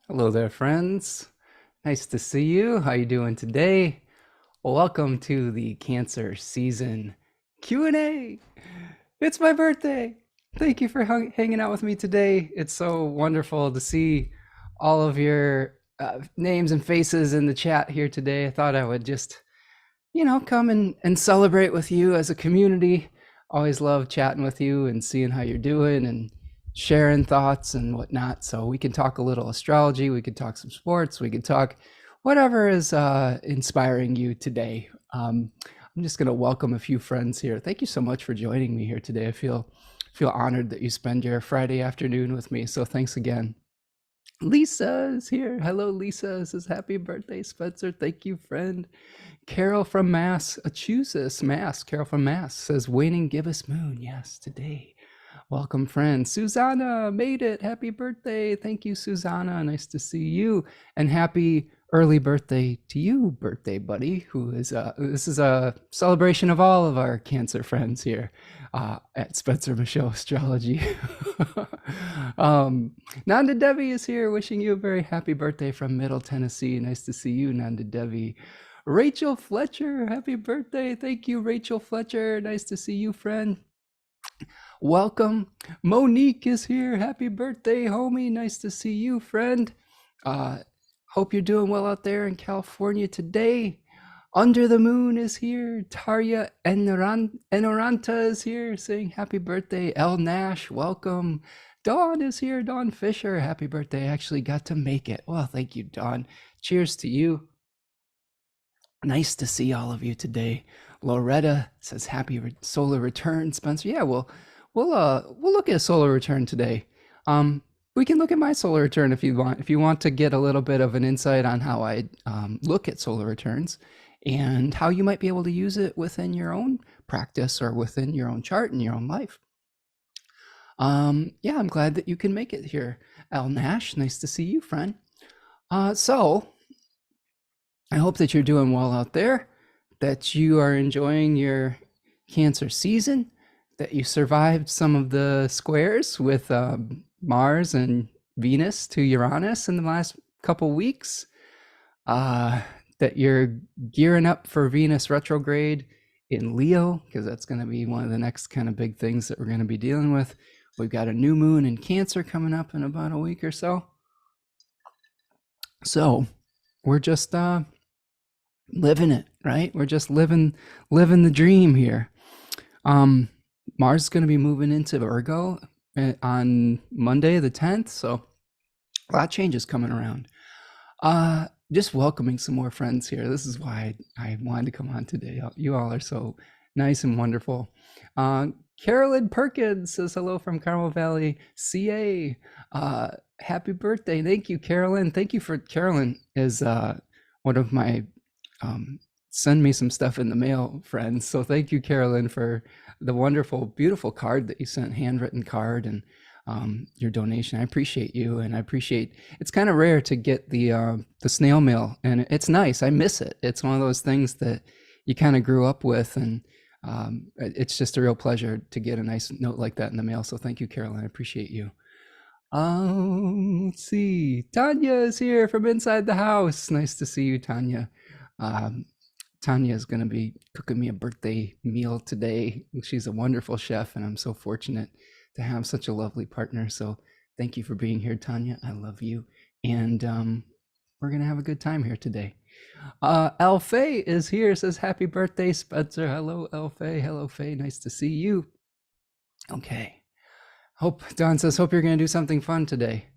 Hello there, friends. Nice to see you. How you doing today? Welcome to the Cancer season Q&A. It's my birthday. Thank you for hanging out with me today. It's so wonderful to see all of your names and faces in the chat here today. I thought I would just, come and celebrate with you as a community. Always love chatting with you and seeing how you're doing and sharing thoughts and whatnot. So we can talk a little astrology, we could talk some sports, we could talk whatever is inspiring you today. I'm just going to welcome a few friends here. Thank you so much for joining me here today. I feel honored that you spend your Friday afternoon with me. So thanks again. Lisa is here. Hello, Lisa. Says happy birthday, Spencer. Thank you, friend. Carol from Massachusetts, Mass. Carol from Mass says waning gibbous moon. Yes, today. Welcome, friend. Susanna made it. Happy birthday. Thank you, Susanna. Nice to see you. And happy early birthday to you, birthday buddy, who is, this is a celebration of all of our Cancer friends here at Spencer Michaud Astrology. Nanda Devi is here, wishing you a very happy birthday from Middle Tennessee. Nice to see you, Nanda Devi. Rachel Fletcher, happy birthday. Thank you, Rachel Fletcher. Nice to see you, friend. Welcome. Monique is here. Happy birthday, homie. Nice to see you, friend. Hope you're doing well out there in California today. Under the Moon is here. Tarya Enoranta is here saying happy birthday. El Nash, welcome. Dawn is here. Dawn Fisher, happy birthday. I actually got to make it. Well, thank you, Dawn. Cheers to you. Nice to see all of you today. Loretta says happy solar return, Spencer. Yeah, we'll look at a solar return today. We can look at my solar return if you want. If you want to get a little bit of an insight on how I look at solar returns and how you might be able to use it within your own practice or within your own chart in your own life. Yeah, I'm glad that you can make it here. Al Nash, nice to see you, friend. So I hope that you're doing well out there, that you are enjoying your Cancer season, that you survived some of the squares with Mars and Venus to Uranus in the last couple weeks, that you're gearing up for Venus retrograde in Leo, because that's going to be one of the next kind of big things that we're going to be dealing with. We've got a new moon in Cancer coming up in about a week or so. So we're just living it, right? We're just living the dream here. Mars is going to be moving into Virgo on Monday the 10th, so a lot of changes coming around. Just welcoming some more friends here. This is why I wanted to come on today. You all are so nice and wonderful. Carolyn Perkins says hello from Carmel Valley, CA. Happy birthday. Thank you, Carolyn. Thank you for Carolyn is one of my send me some stuff in the mail friends. So thank you, Carolyn, for the wonderful, beautiful card that you sent, handwritten card, and your donation. I appreciate you, and I appreciate. It's kind of rare to get the snail mail, and it's nice. I miss it. It's one of those things that you kind of grew up with, and it's just a real pleasure to get a nice note like that in the mail. So thank you, Carolyn. I appreciate you. Let's see. Tanya is here from inside the house. Nice to see you, Tanya. Tanya is going to be cooking me a birthday meal today. She's a wonderful chef, and I'm so fortunate to have such a lovely partner. So thank you for being here, Tanya. I love you. And we're going to have a good time here today. El Faye is here, says happy birthday, Spencer. Hello, El Faye. Hello, Faye. Nice to see you. Okay. Don says, hope you're going to do something fun today.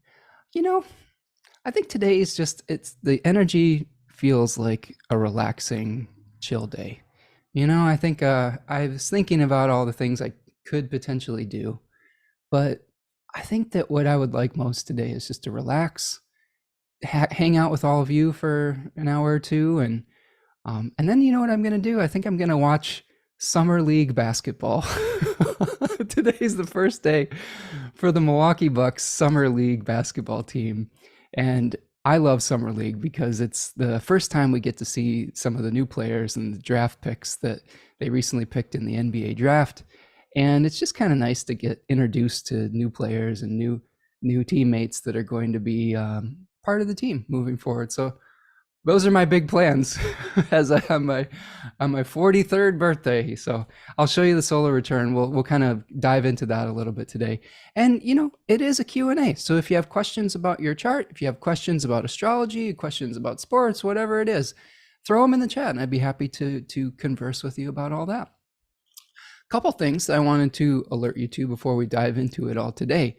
I think today is it's the energy feels like a relaxing, chill day. I think I was thinking about all the things I could potentially do, but I think that what I would like most today is just to relax, hang out with all of you for an hour or two, and then you know what I'm going to do? I think I'm going to watch Summer League basketball. Today's the first day for the Milwaukee Bucks Summer League basketball team, and I love Summer League because it's the first time we get to see some of the new players and the draft picks that they recently picked in the NBA draft. And it's just kind of nice to get introduced to new players and new teammates that are going to be part of the team moving forward. So those are my big plans as I have my on my 43rd birthday. So I'll show you the solar return. We'll kind of dive into that a little bit today. And it is a Q&A. So if you have questions about your chart, if you have questions about astrology, questions about sports, whatever it is, throw them in the chat and I'd be happy to converse with you about all that. Couple things that I wanted to alert you to before we dive into it all today.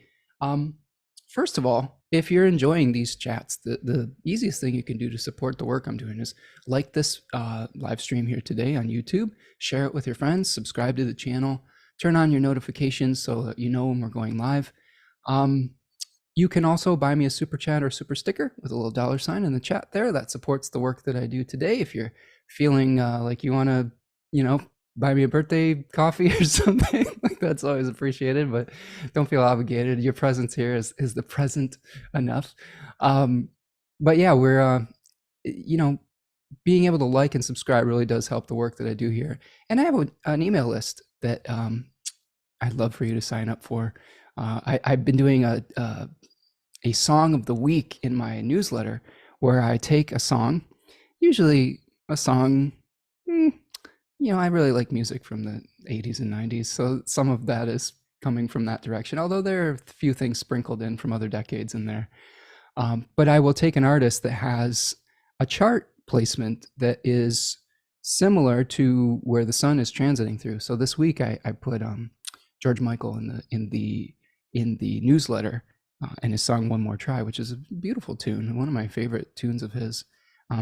First of all, if you're enjoying these chats, the easiest thing you can do to support the work I'm doing is like this live stream here today on YouTube, share it with your friends, subscribe to the channel, turn on your notifications so that you know when we're going live. You can also buy me a super chat or super sticker with a little $sign in the chat there. That supports the work that I do today. If you're feeling like you want to, buy me a birthday coffee or something, like that's always appreciated, but don't feel obligated. Your presence here is the present enough. But yeah, we're, being able to like and subscribe really does help the work that I do here. And I have an email list that I'd love for you to sign up for. I've been doing a song of the week in my newsletter where I take a song, usually a song, I really like music from the 80s and 90s, so some of that is coming from that direction, although there are a few things sprinkled in from other decades in there. But I will take an artist that has a chart placement that is similar to where the sun is transiting through. So this week I put George Michael in the newsletter and his song One More Try, which is a beautiful tune, one of my favorite tunes of his.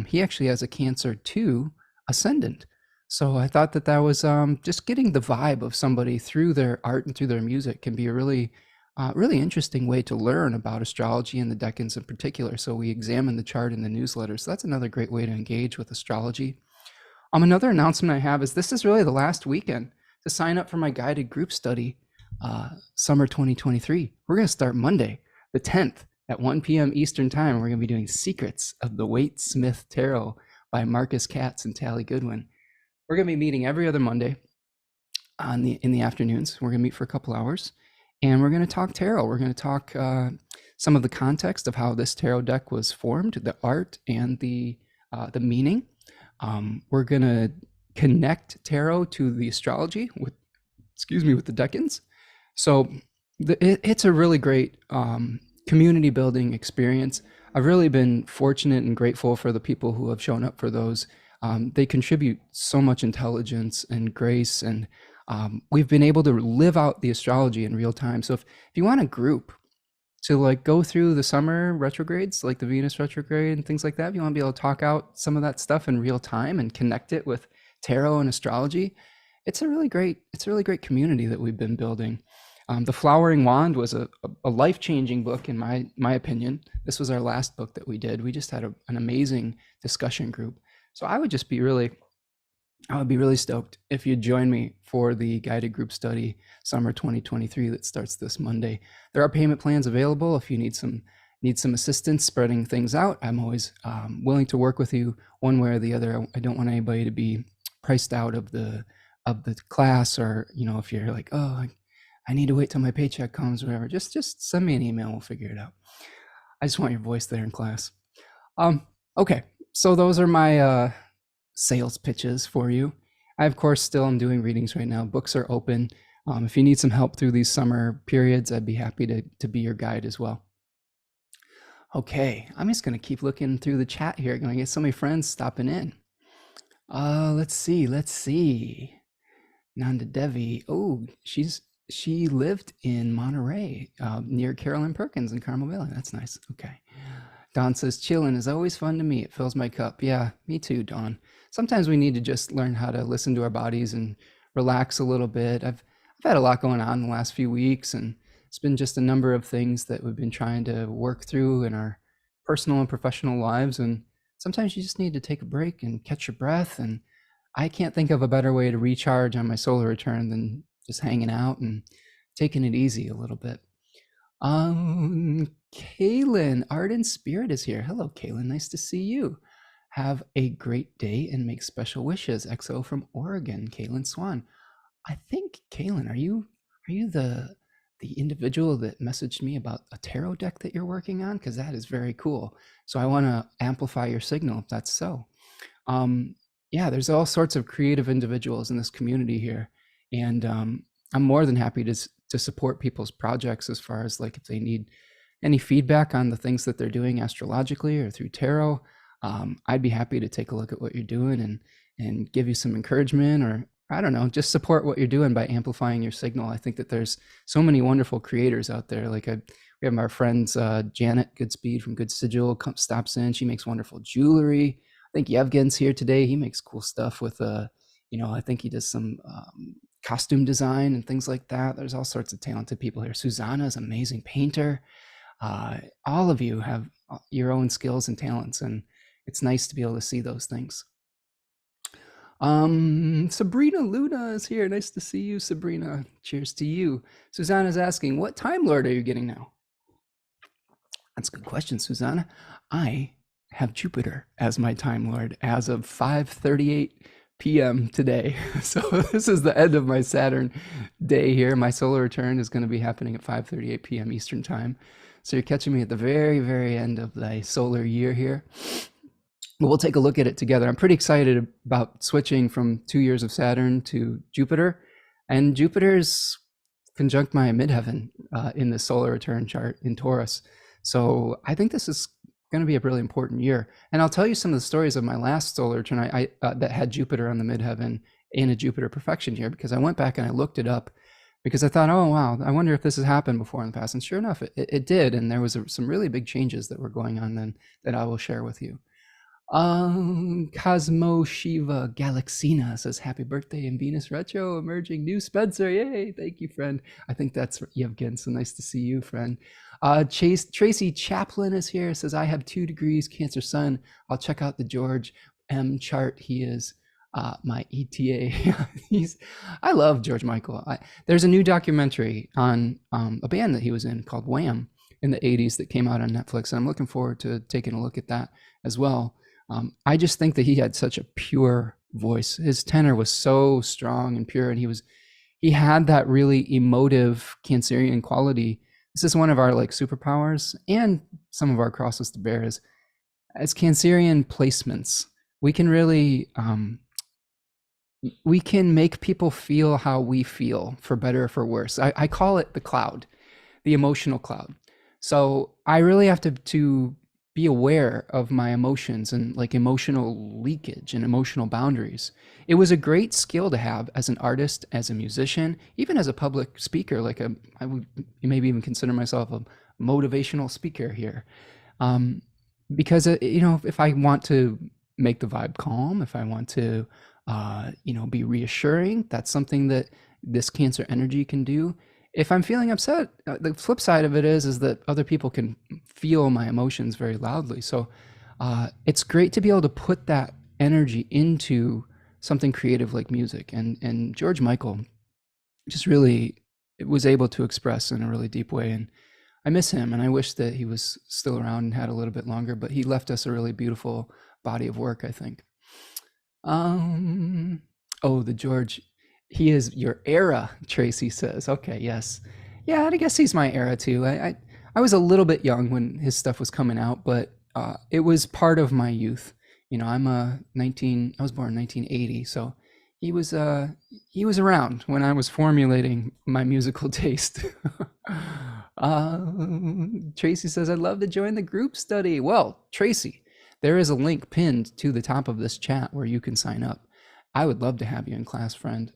He actually has a Cancer 2 ascendant. So I thought that was just getting the vibe of somebody through their art and through their music can be a really interesting way to learn about astrology and the decans in particular. So we examine the chart in the newsletter. So that's another great way to engage with astrology. Another announcement I have is this is really the last weekend to sign up for my guided group study, summer 2023. We're going to start Monday, the 10th at 1 p.m. Eastern time. We're going to be doing Secrets of the Waite Smith Tarot by Marcus Katz and Tally Goodwin. We're going to be meeting every other Monday in the afternoons. We're going to meet for a couple hours, and we're going to talk tarot. We're going to talk some of the context of how this tarot deck was formed, the art and the meaning. We're going to connect tarot to the astrology with the decans. So it's a really great community building experience. I've really been fortunate and grateful for the people who have shown up for those. They contribute so much intelligence and grace, and we've been able to live out the astrology in real time. So if you want a group to like go through the summer retrogrades, like the Venus retrograde and things like that, if you want to be able to talk out some of that stuff in real time and connect it with tarot and astrology, it's a really great community that we've been building. The Flowering Wand was a life-changing book in my opinion. This was our last book that we did. We just had an amazing discussion group. So I would be really stoked if you'd join me for the guided group study summer 2023 that starts this Monday. There are payment plans available if you need some assistance spreading things out. I'm always willing to work with you one way or the other. I don't want anybody to be priced out of the class, or if you're like, oh, I need to wait till my paycheck comes or whatever. Just send me an email. We'll figure it out. I just want your voice there in class. Okay. So those are my sales pitches for you. I, of course, still am doing readings right now. Books are open. If you need some help through these summer periods, I'd be happy to be your guide as well. Okay, I'm just going to keep looking through the chat here. Going to get so many friends stopping in. Let's see. Nanda Devi. Oh, she lived in Monterey, near Carolyn Perkins in Carmel Valley. That's nice. Okay. Dawn says, chillin' is always fun to me. It fills my cup. Yeah, me too, Dawn. Sometimes we need to just learn how to listen to our bodies and relax a little bit. I've had a lot going on in the last few weeks, and it's been just a number of things that we've been trying to work through in our personal and professional lives. And sometimes you just need to take a break and catch your breath. And I can't think of a better way to recharge on my solar return than just hanging out and taking it easy a little bit. Kaylin, Art and Spirit is here. Hello, Kaylin. Nice to see you. Have a great day and make special wishes. XO from Oregon, Kaylin Swan. I think, Kaylin, are you the the individual that messaged me about a tarot deck that you're working on, because that is very cool. So I want to amplify your signal if that's so. Um, yeah, there's all sorts of creative individuals in this community here, and I'm more than happy to support people's projects as far as like if they need any feedback on the things that they're doing astrologically or through tarot. I'd be happy to take a look at what you're doing and give you some encouragement, or I don't know, just support what you're doing by amplifying your signal. I think that there's so many wonderful creators out there. Like we have our friends Janet Goodspeed from Good Sigil stops in. She makes wonderful jewelry. I think Yevgen's here today. He makes cool stuff with I think he does some costume design and things like that. There's all sorts of talented people here. Susanna's an amazing painter. All of you have your own skills and talents, and it's nice to be able to see those things. Sabrina Luna is here. Nice to see you, Sabrina. Cheers to you. Susanna's asking, what Time Lord are you getting now? That's a good question, Susanna. I have Jupiter as my Time Lord as of 5:38 p.m. today. So this is the end of my Saturn day here. My solar return is going to be happening at 5:38 p.m. Eastern time. So you're catching me at the very, very end of the solar year here. But we'll take a look at it together. I'm pretty excited about switching from 2 years of Saturn to Jupiter. And Jupiter's conjunct my midheaven in the solar return chart in Taurus. So I think this is going to be a really important year. And I'll tell you some of the stories of my last solar return that had Jupiter on the midheaven in a Jupiter perfection year, because I went back and I looked it up because I thought, oh, wow, I wonder if this has happened before in the past. And sure enough, it did. And there was some really big changes that were going on then that I will share with you. Cosmo Shiva Galaxina says, happy birthday in Venus Retro, emerging new Spencer. Yay, thank you, friend. I think that's Yevgen, so nice to see you, friend. Tracy Chaplin is here, says, I have 2 degrees Cancer Sun. I'll check out the George M chart. He is my ETA. I love George Michael. There's a new documentary on a band that he was in called Wham in the 80s that came out on Netflix, and I'm looking forward to taking a look at that as well. I just think that he had such a pure voice. His tenor was so strong and pure, and he had that really emotive Cancerian quality. This is one of our like superpowers, and some of our crosses to bear is as Cancerian placements. We can really we can make people feel how we feel, for better or for worse. I call it the cloud, the emotional cloud. So I really have to be aware of my emotions and like emotional leakage and emotional boundaries. It was a great skill to have as an artist, as a musician, even as a public speaker. Like I would maybe even consider myself a motivational speaker here, because if I want to make the vibe calm, if I want to be reassuring, that's something that this Cancer energy can do. If I'm feeling upset, the flip side of it is that other people can feel my emotions very loudly. So it's great to be able to put that energy into something creative like music. And George Michael just really was able to express in a really deep way. And I miss him, and I wish that he was still around and had a little bit longer, but he left us a really beautiful body of work, I think. The George... He is your era, Tracy says. Okay, yes. Yeah, I guess he's my era too. I was a little bit young when his stuff was coming out, but it was part of my youth. I was born in 1980, so he was around when I was formulating my musical taste. Tracy says, I'd love to join the group study. Well, Tracy, there is a link pinned to the top of this chat where you can sign up. I would love to have you in class, friend.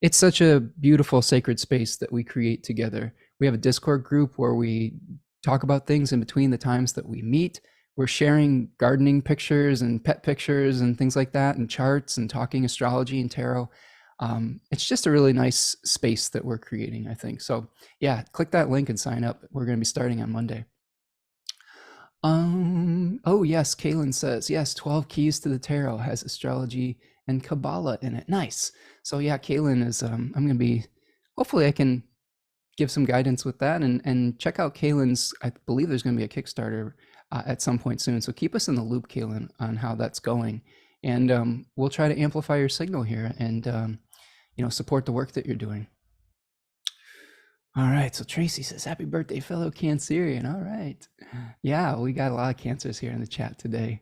It's such a beautiful sacred space that we create together. We have a Discord group where we talk about things in between the times that we meet. We're sharing gardening pictures and pet pictures and things like that, and charts, and talking astrology and tarot. It's just a really nice space that we're creating, I think. So yeah, click that link and sign up. We're going to be starting on Monday. Oh yes, Kaylin says, yes, 12 Keys to the Tarot has astrology and Kabbalah in it. Nice. So yeah, Kaylin is, I'm going to be, hopefully I can give some guidance with that, and check out Kaylin's, I believe there's going to be a Kickstarter at some point soon. So keep us in the loop, Kaylin, on how that's going. And we'll try to amplify your signal here and, support the work that you're doing. All right, so Tracy says, happy birthday, fellow Cancerian. All right. Yeah, we got a lot of Cancers here in the chat today.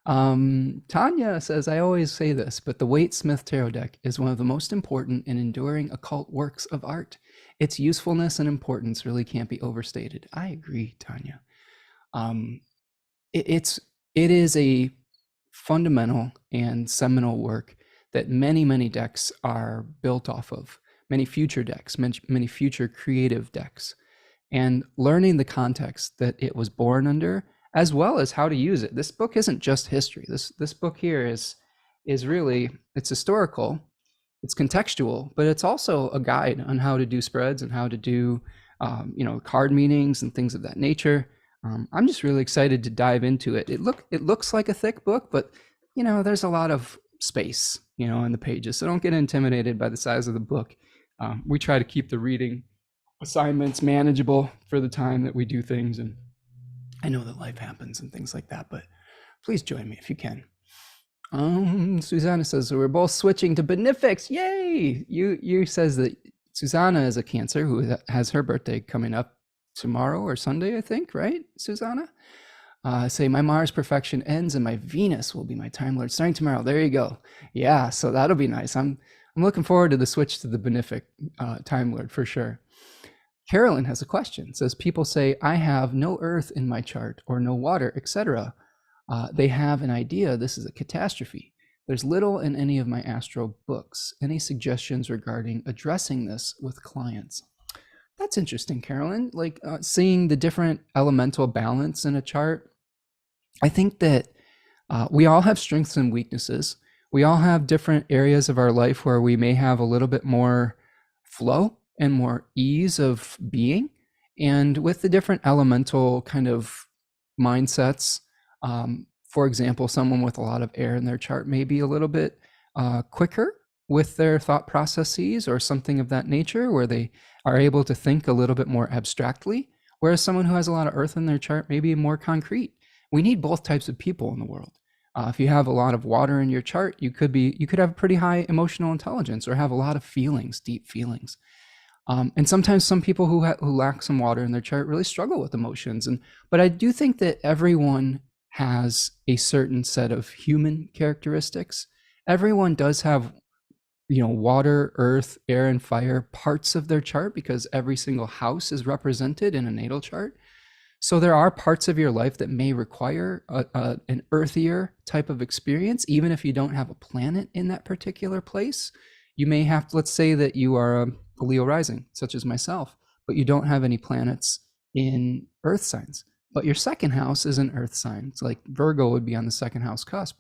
Tanya says, I always say this, but the Waite Smith Tarot deck is one of the most important and enduring occult works of art. Its usefulness and importance really can't be overstated. I agree, Tanya. Um, it is a fundamental and seminal work that many decks are built off of, many future decks, many future creative decks, and learning the context that it was born under, as well as how to use it. This book isn't just history. This book here is really, it's historical, it's contextual, but it's also a guide on how to do spreads and how to do card meanings and things of that nature. I'm just really excited to dive into it. It looks like a thick book, but there's a lot of space in the pages, so don't get intimidated by the size of the book. We try to keep the reading assignments manageable for the time that we do things, and I know that life happens and things like that, but please join me if you can. Susanna says, so we're both switching to benefics. Yay! You says that Susanna is a Cancer who has her birthday coming up tomorrow or Sunday, I think, right, Susanna? Say my Mars perfection ends and my Venus will be my Time Lord starting tomorrow. There you go. Yeah, so that'll be nice. I'm looking forward to the switch to the benefic Time Lord for sure. Carolyn has a question. It says, people say I have no earth in my chart or no water, etc. They have an idea this is a catastrophe. There's little in any of my astro books. Any suggestions regarding addressing this with clients? That's interesting, Carolyn. Like seeing the different elemental balance in a chart. I think that we all have strengths and weaknesses. We all have different areas of our life where we may have a little bit more flow and more ease of being. And with the different elemental kind of mindsets, for example, someone with a lot of air in their chart may be a little bit quicker with their thought processes or something of that nature, where they are able to think a little bit more abstractly, whereas someone who has a lot of earth in their chart may be more concrete. We need both types of people in the world. If you have a lot of water in your chart, you could have pretty high emotional intelligence or have a lot of feelings, deep feelings. And sometimes some people who lack some water in their chart really struggle with emotions. But I do think that everyone has a certain set of human characteristics. Everyone does have, water, earth, air, and fire parts of their chart because every single house is represented in a natal chart. So there are parts of your life that may require an earthier type of experience, even if you don't have a planet in that particular place. You may have to, let's say that you are a Leo rising, such as myself, but you don't have any planets in earth signs. But your second house is an earth sign. It's like Virgo would be on the second house cusp.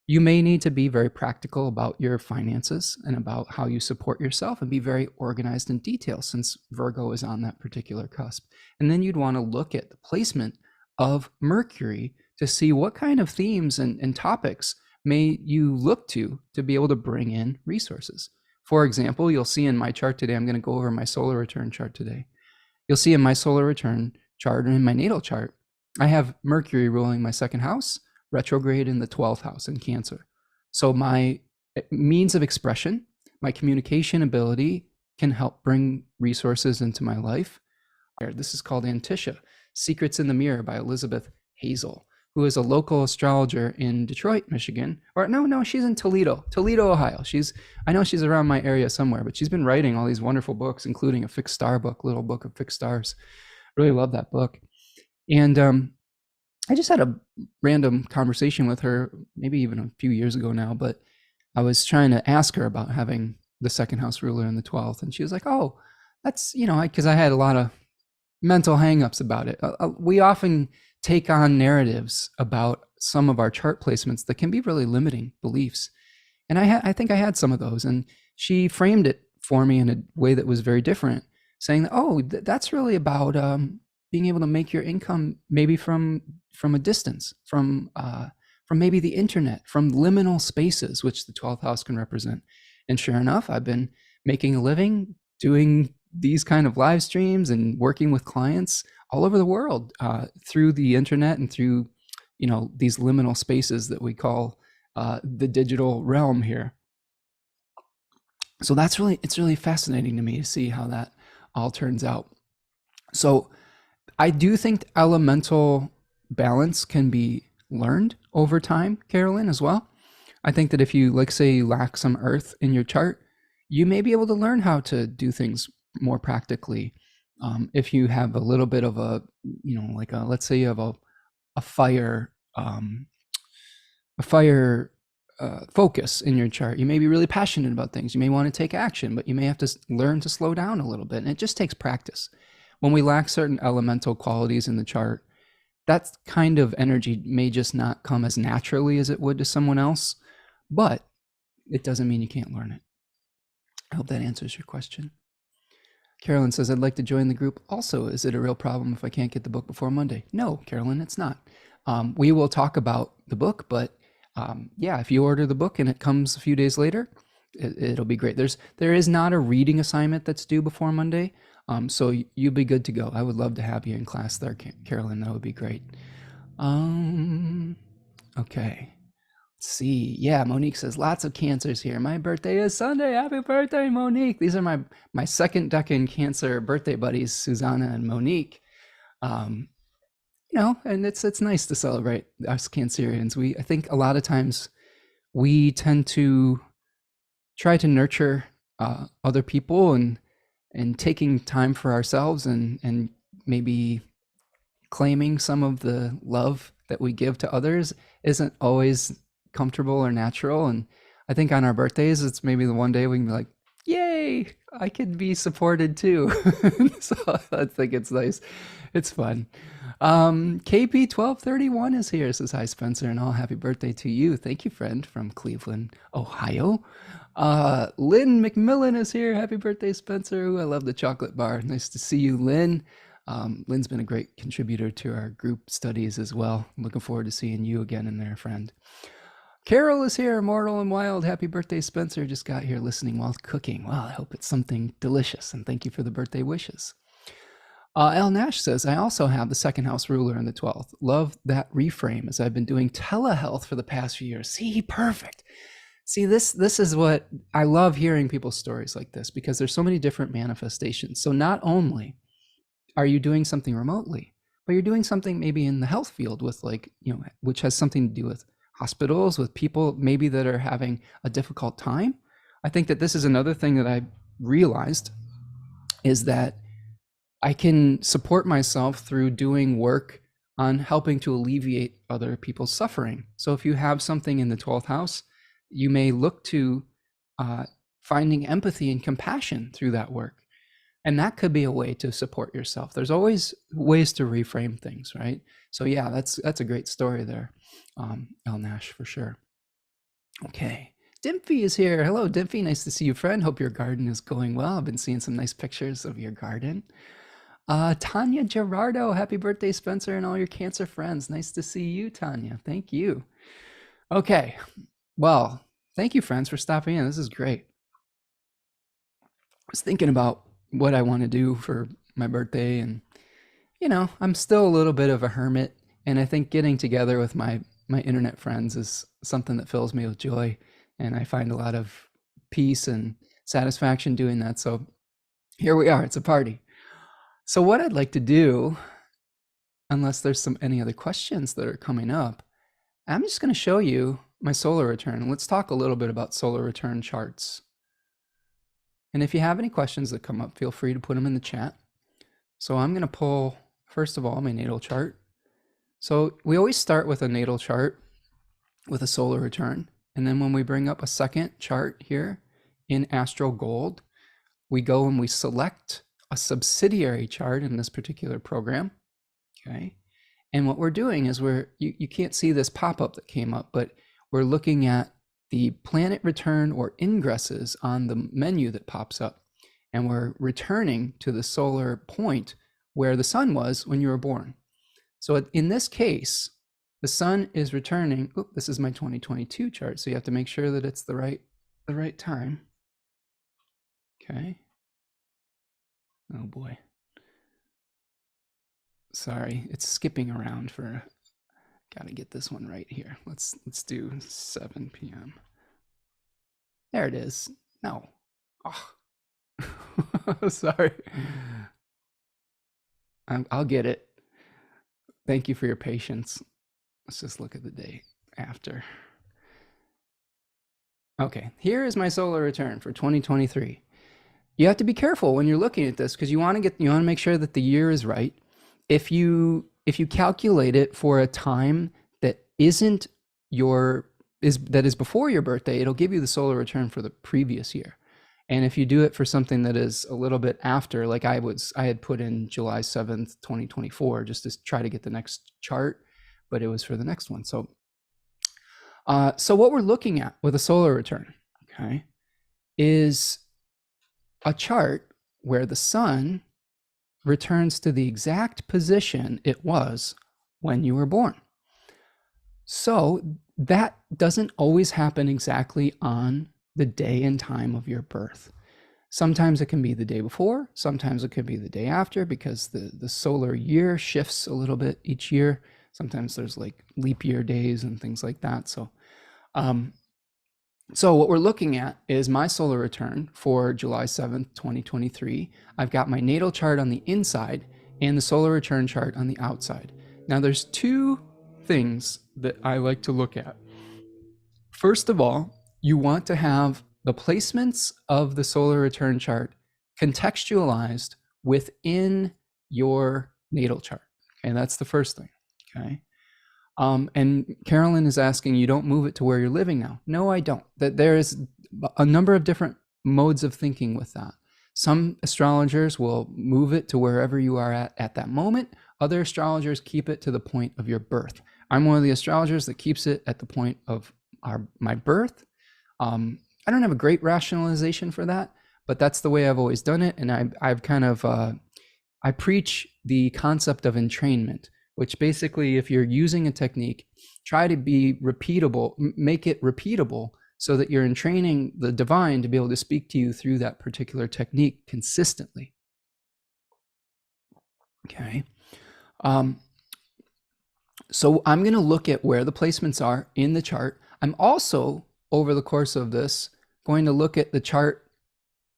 You may need to be very practical about your finances and about how you support yourself and be very organized in detail since Virgo is on that particular cusp. And then you'd want to look at the placement of Mercury to see what kind of themes and topics may you look to be able to bring in resources. For example, you'll see in my chart today, I'm going to go over my solar return chart today. You'll see in my solar return chart and in my natal chart, I have Mercury ruling my second house, retrograde in the 12th house in Cancer. So my means of expression, my communication ability can help bring resources into my life. This is called Antisha, Secrets in the Mirror by Elizabeth Hazel, who is a local astrologer in Detroit, Michigan. Or no, she's in Toledo, Ohio. I know she's around my area somewhere, but she's been writing all these wonderful books, including a fixed star book, Little Book of Fixed Stars. Really love that book. And I just had a random conversation with her, maybe even a few years ago now, but I was trying to ask her about having the second house ruler in the 12th. And she was like, oh, that's, because I had a lot of mental hangups about it. We often take on narratives about some of our chart placements that can be really limiting beliefs. And I think I had some of those. And she framed it for me in a way that was very different, saying that, that's really about being able to make your income maybe from a distance, from maybe the internet, from liminal spaces, which the 12th house can represent. And sure enough, I've been making a living doing these kind of live streams and working with clients all over the world through the internet and through, these liminal spaces that we call the digital realm here. So it's really fascinating to me to see how that all turns out. So I do think elemental balance can be learned over time, Carolyn, as well. I think that if you, like, say, you lack some earth in your chart, you may be able to learn how to do things more practically. If you have a little bit of a, like let's say you have a fire, focus in your chart. You may be really passionate about things. You may want to take action, but you may have to learn to slow down a little bit. And it just takes practice. When we lack certain elemental qualities in the chart, that kind of energy may just not come as naturally as it would to someone else, but it doesn't mean you can't learn it. I hope that answers your question. Carolyn says, I'd like to join the group. Also, is it a real problem if I can't get the book before Monday? No, Carolyn, it's not. We will talk about the book, but yeah, if you order the book and it comes a few days later, it'll be great. There is not a reading assignment that's due before Monday, so you'll be good to go. I would love to have you in class there, Carolyn. That would be great. Okay. Let's see. Yeah, Monique says lots of cancers here. My birthday is Sunday. Happy birthday, Monique. These are my second decan Cancer birthday buddies, Susanna and Monique. And it's nice to celebrate us Cancerians. I think a lot of times we tend to try to nurture other people and taking time for ourselves and maybe claiming some of the love that we give to others isn't always comfortable or natural. And I think on our birthdays, it's maybe the one day we can be like, yay, I could be supported too. So I think it's nice. It's fun. KP1231 is here. Says, hi, Spencer, and all happy birthday to you. Thank you, friend, from Cleveland, Ohio. Lynn McMillan is here. Happy birthday, Spencer. Ooh, I love the chocolate bar. Nice to see you, Lynn. Lynn's been a great contributor to our group studies as well. I'm looking forward to seeing you again in there, friend. Carol is here, Immortal and Wild. Happy birthday, Spencer. Just got here listening while cooking. Well, I hope it's something delicious, and thank you for the birthday wishes. L. Nash says, I also have the second house ruler in the 12th. Love that reframe as I've been doing telehealth for the past few years. See, perfect. See, this is what I love, hearing people's stories like this, because there's so many different manifestations. So not only are you doing something remotely, but you're doing something maybe in the health field with, like, which has something to do with hospitals, with people maybe that are having a difficult time. I think that this is another thing that I realized, is that I can support myself through doing work on helping to alleviate other people's suffering. So if you have something in the 12th house, you may look to finding empathy and compassion through that work. And that could be a way to support yourself. There's always ways to reframe things, right? So yeah, that's a great story there, El Nash, for sure. Okay, Dimphy is here. Hello, Dimphy. Nice to see you, friend. Hope your garden is going well. I've been seeing some nice pictures of your garden. Tanya Gerardo, happy birthday, Spencer, and all your Cancer friends. Nice to see you, Tanya. Thank you. Okay, well, thank you, friends, for stopping in. This is great. I was thinking about what I want to do for my birthday, and I'm still a little bit of a hermit, and I think getting together with my internet friends is something that fills me with joy, and I find a lot of peace and satisfaction doing that. So here we are. It's a party. So what I'd like to do, unless there's any other questions that are coming up, I'm just going to show you my solar return. Let's talk a little bit about solar return charts. And if you have any questions that come up, feel free to put them in the chat. So I'm going to pull, first of all, my natal chart. So we always start with a natal chart with a solar return. And then when we bring up a second chart here in Astro Gold, we go and we select a subsidiary chart in this particular program. Okay. And what we're doing is you can't see this pop-up that came up, but we're looking at the planet return or ingresses on the menu that pops up. And we're returning to the solar point where the sun was when you were born. So in this case, the sun is returning. This is my 2022 chart. So you have to make sure that it's the right time. Okay. Oh boy. Sorry, it's skipping around for, gotta get this one right here. Let's do 7 p.m. There it is. No. Oh. Sorry. I'll get it. Thank you for your patience. Let's just look at the day after. Okay, here is my solar return for 2023. You have to be careful when you're looking at this because you want to make sure that the year is right. If you calculate it for a time that isn't your is that is before your birthday, it'll give you the solar return for the previous year. And if you do it for something that is a little bit after, like I had put in July 7th, 2024, just to try to get the next chart, but it was for the next one. So what we're looking at with a solar return, okay, is a chart where the sun returns to the exact position it was when you were born. So that doesn't always happen exactly on the day and time of your birth. Sometimes it can be the day before, sometimes it could be the day after, because the solar year shifts a little bit each year. Sometimes there's like leap year days and things like that. So what we're looking at is my solar return for July 7th, 2023. I've got my natal chart on the inside and the solar return chart on the outside. Now there's two things that I like to look at. First of all, you want to have the placements of the solar return chart contextualized within your natal chart. Okay, that's the first thing. Okay. And Carolyn is asking, you don't move it to where you're living now. No, I don't. That there is a number of different modes of thinking with that. Some astrologers will move it to wherever you are at that moment. Other astrologers keep it to the point of your birth. I'm one of the astrologers that keeps it at the point of my birth. I don't have a great rationalization for that, but that's the way I've always done it. And I've kind of, I preach the concept of entrainment, which basically, if you're using a technique, try to be repeatable, make it repeatable so that you're entraining the divine to be able to speak to you through that particular technique consistently. Okay. So I'm going to look at where the placements are in the chart. I'm also, over the course of this, going to look at the chart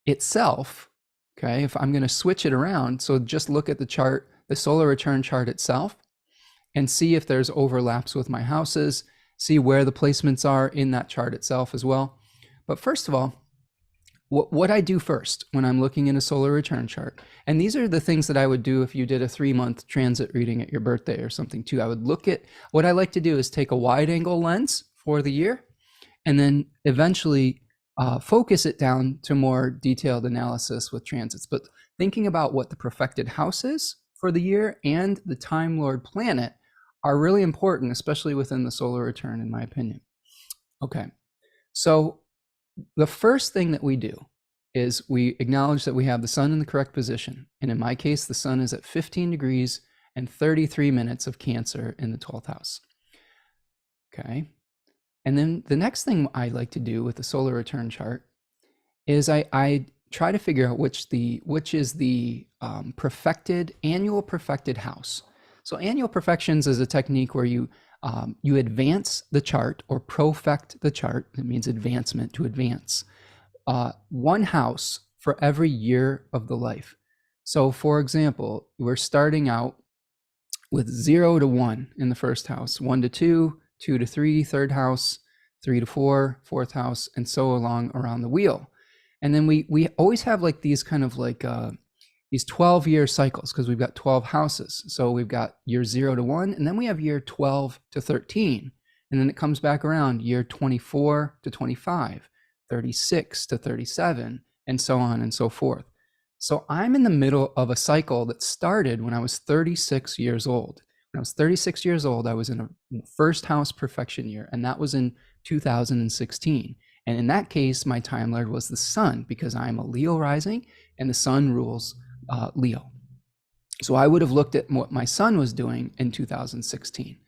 itself. Okay. If I'm going to switch it around, so just look at the chart, the solar return chart itself, and see if there's overlaps with my houses, see where the placements are in that chart itself as well. But first of all, what I do first when I'm looking in a solar return chart, and these are the things that I would do if you did a 3-month transit reading at your birthday or something too. I would look at, what I like to do is take a wide angle lens for the year, and then eventually focus it down to more detailed analysis with transits. But thinking about what the perfected house is for the year and the Time Lord planet are really important, especially within the solar return, in my opinion. Okay, so the first thing that we do is we acknowledge that we have the sun in the correct position. And in my case, the sun is at 15 degrees and 33 minutes of Cancer in the 12th house. Okay. And then the next thing I like to do with the solar return chart is I try to figure out which is the annual perfected house. So annual perfections is a technique where you advance the chart or profect the chart. It means advancement, to advance. One house for every year of the life. So for example, we're starting out with 0 to 1 in the first house, 1 to 2, 2 to 3, third house, 3 to 4, fourth house, and so along around the wheel. And then we always have like these kind of like these 12-year cycles, because we've got 12 houses. So we've got year 0 to 1, and then we have year 12 to 13. And then it comes back around year 24 to 25, 36 to 37, and so on and so forth. So I'm in the middle of a cycle that started when I was 36 years old. When I was 36 years old, I was in a first house perfection year, and that was in 2016. And in that case, my Time Lord was the sun, because I'm a Leo rising and the sun rules Leo. So I would have looked at what my sun was doing in 2016.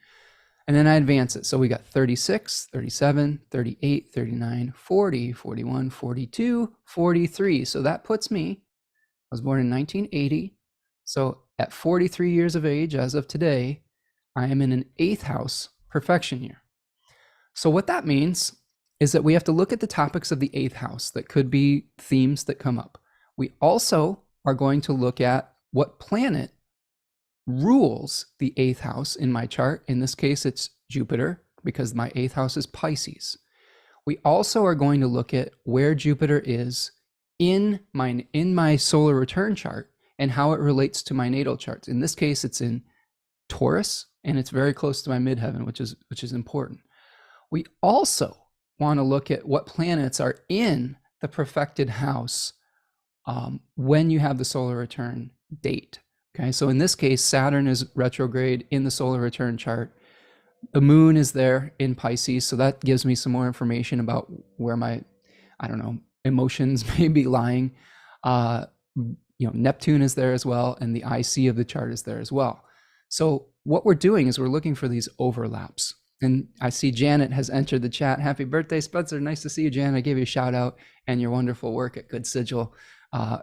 And then I advance it. So we got 36, 37, 38, 39, 40, 41, 42, 43. So that puts me, I was born in 1980. So at 43 years of age, as of today, I am in an 8th house perfection year. So what that means is that we have to look at the topics of the 8th house that could be themes that come up. We also are going to look at what planet rules the 8th house in my chart. In this case, it's Jupiter, because my 8th house is Pisces. We also are going to look at where Jupiter is in my solar return chart and how it relates to my natal charts. In this case, it's in Taurus, and it's very close to my midheaven, which is important. We also want to look at what planets are in the profected house when you have the solar return date. Okay, so in this case, Saturn is retrograde in the solar return chart. The moon is there in Pisces, so that gives me some more information about where my, I don't know, emotions may be lying. Neptune is there as well, and the IC of the chart is there as well. So what we're doing is we're looking for these overlaps. And I see Janet has entered the chat. Happy birthday, Spencer. Nice to see you, Janet. I gave you a shout out and your wonderful work at Good Sigil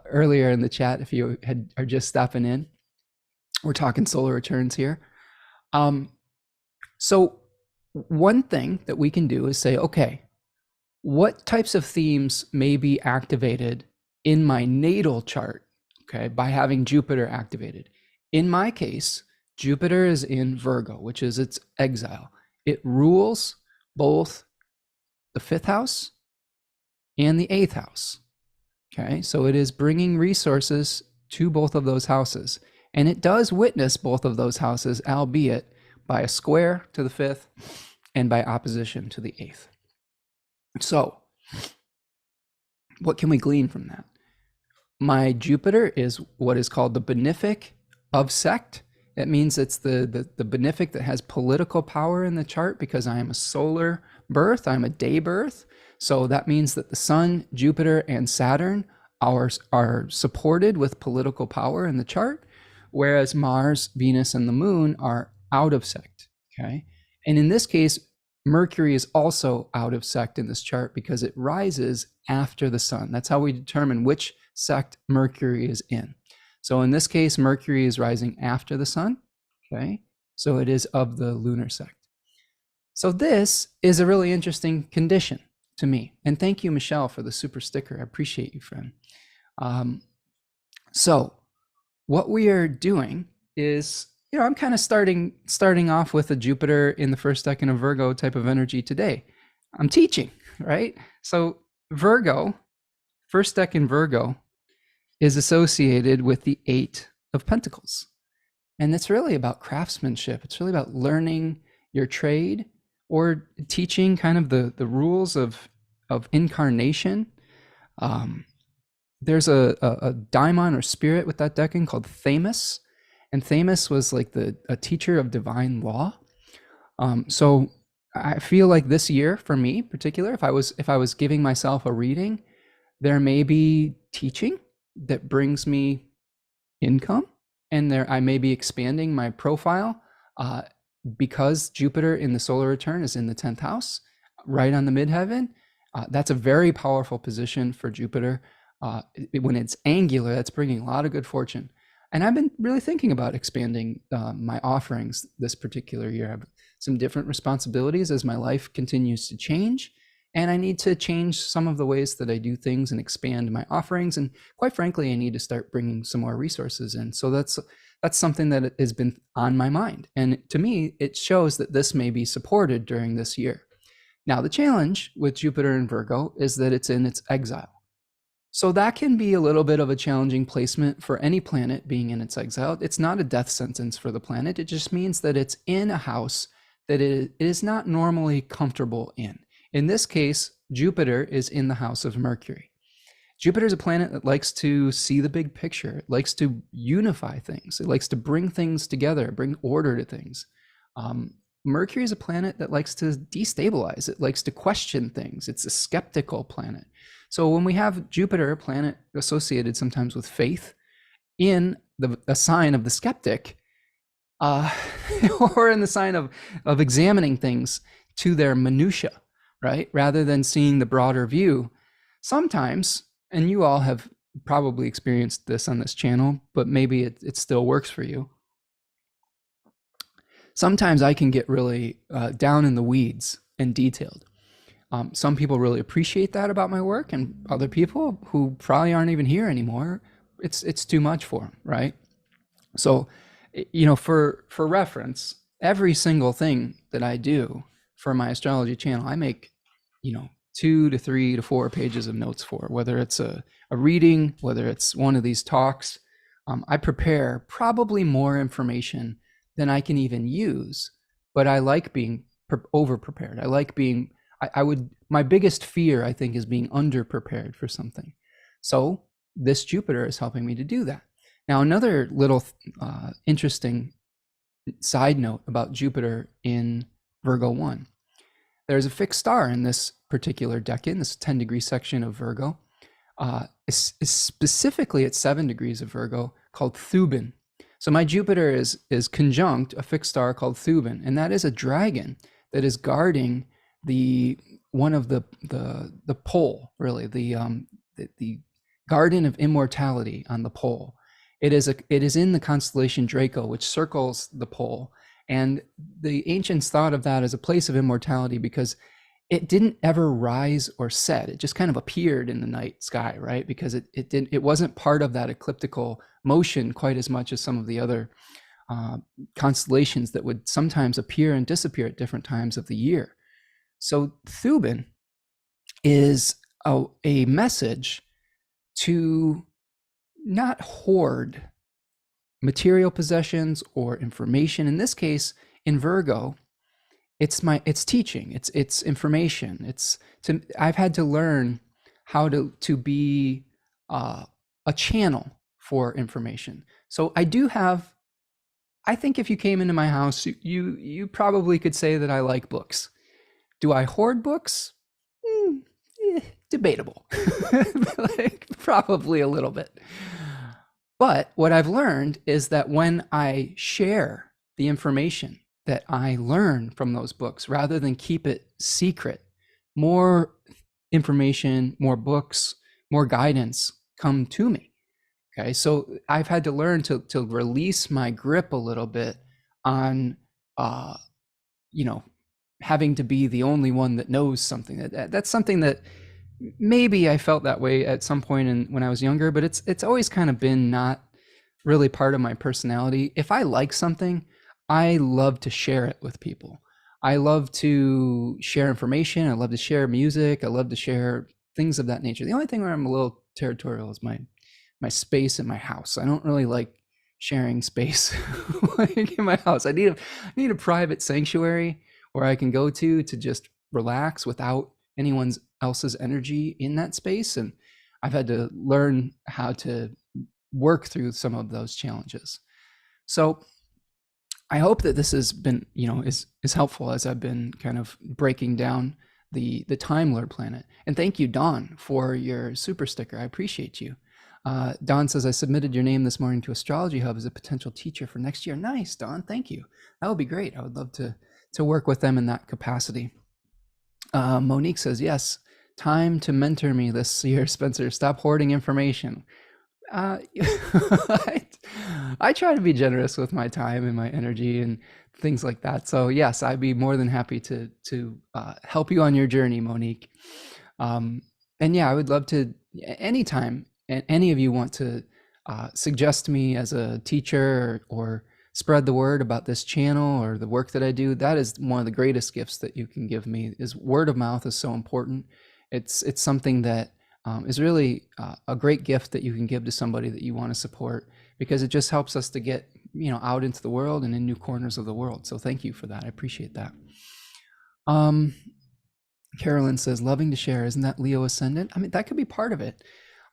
earlier in the chat if you are just stopping in. We're talking solar returns here. So one thing that we can do is say, okay, what types of themes may be activated in my natal chart, okay, by having Jupiter activated? In my case, Jupiter is in Virgo, which is its exile. It rules both the 5th house and the 8th house. Okay, so it is bringing resources to both of those houses. And it does witness both of those houses, albeit by a square to the 5th and by opposition to the 8th. So what can we glean from that? My Jupiter is what is called the benefic of sect. That means it's the benefic that has political power in the chart, because I am a solar birth, I'm a day birth. So that means that the Sun, Jupiter, and Saturn are supported with political power in the chart, whereas Mars, Venus, and the Moon are out of sect, okay? And in this case, Mercury is also out of sect in this chart because it rises after the Sun. That's how we determine which sect Mercury is in. So in this case, Mercury is rising after the Sun, okay? So it is of the lunar sect. So this is a really interesting condition to me. And thank you, Michelle, for the super sticker. I appreciate you, friend. So what we are doing is, I'm kind of starting off with a Jupiter in the first decan of Virgo type of energy today. I'm teaching, right? So Virgo, first decan Virgo, is associated with the 8 of Pentacles. And it's really about craftsmanship. It's really about learning your trade or teaching kind of the rules of incarnation. There's a daimon or spirit with that decan called Themis. And Themis was like a teacher of divine law. So I feel like this year for me in particular, if I was giving myself a reading, there may be teaching that brings me income, and I may be expanding my profile because Jupiter in the solar return is in the 10th house, right on the midheaven. That's a very powerful position for Jupiter. When it's angular, that's bringing a lot of good fortune. And I've been really thinking about expanding my offerings this particular year. I have some different responsibilities as my life continues to change. And I need to change some of the ways that I do things and expand my offerings. And quite frankly, I need to start bringing some more resources in. So that's something that has been on my mind. And to me, it shows that this may be supported during this year. Now, the challenge with Jupiter in Virgo is that it's in its exile. So that can be a little bit of a challenging placement for any planet being in its exile. It's not a death sentence for the planet. It just means that it's in a house that it is not normally comfortable in. In this case, Jupiter is in the house of Mercury. Jupiter is a planet that likes to see the big picture. It likes to unify things. It likes to bring things together, bring order to things. Mercury is a planet that likes to destabilize. It likes to question things. It's a skeptical planet. So when we have Jupiter, a planet associated sometimes with faith, in a sign of the skeptic, or in the sign of examining things to their minutia, right? Rather than seeing the broader view, sometimes, and you all have probably experienced this on this channel, but maybe it still works for you. Sometimes I can get really down in the weeds and detailed. Some people really appreciate that about my work, and other people who probably aren't even here anymore, it's too much for them, right? So, for reference, every single thing that I do for my astrology channel, I make, 2 to 3 to 4 pages of notes for, whether it's a reading, whether it's one of these talks. I prepare probably more information than I can even use, but I like being over prepared. I like being, my biggest fear, I think, is being under prepared for something. So this Jupiter is helping me to do that. Now, another little interesting side note about Jupiter in Virgo 1. There's a fixed star in this particular decan, this 10-degree section of Virgo, is specifically at 7 degrees of Virgo, called Thuban. So my Jupiter is conjunct a fixed star called Thuban, and that is a dragon that is guarding one of the pole, really, the garden of immortality on the pole. It is in the constellation Draco, which circles the pole. And the ancients thought of that as a place of immortality because it didn't ever rise or set. It just kind of appeared in the night sky, right? Because it wasn't part of that ecliptical motion quite as much as some of the other constellations that would sometimes appear and disappear at different times of the year. So Thuban is a message to not hoard material possessions or information. In this case, in Virgo, it's teaching, it's information. I've had to learn how to be a channel for information. So I do have, I think if you came into my house, you probably could say that I like books. Do I hoard books? Debatable. Like, probably a little bit. But what I've learned is that when I share the information that I learn from those books, rather than keep it secret, more information, more books, more guidance come to me. Okay, so I've had to learn to release my grip a little bit on, having to be the only one that knows something. That's something that maybe I felt that way at some point when I was younger, but it's always kind of been not really part of my personality. If I like something, I love to share it with people. I love to share information. I love to share music. I love to share things of that nature. The only thing where I'm a little territorial is my space in my house. I don't really like sharing space in my house. I need a private sanctuary where I can go to just relax without anyone else's energy in that space. And I've had to learn how to work through some of those challenges. So I hope that this has been, is helpful as I've been kind of breaking down the Time Lord planet. And thank you, Dawn, for your super sticker. I appreciate you. Dawn says, I submitted your name this morning to Astrology Hub as a potential teacher for next year. Nice, Dawn. Thank you. That would be great. I would love to work with them in that capacity. Monique says, yes, time to mentor me this year, Spencer. Stop hoarding information. I try to be generous with my time and my energy and things like that. So yes, I'd be more than happy to help you on your journey, Monique. And yeah, I would love to, anytime any of you want to suggest me as a teacher or spread the word about this channel or the work that I do, that is one of the greatest gifts that you can give me. Is word of mouth is so important. It's something that is really a great gift that you can give to somebody that you want to support, because it just helps us to get out into the world and in new corners of the world. So thank you for that. I appreciate that. Carolyn says, loving to share. Isn't that Leo ascendant? I mean, that could be part of it.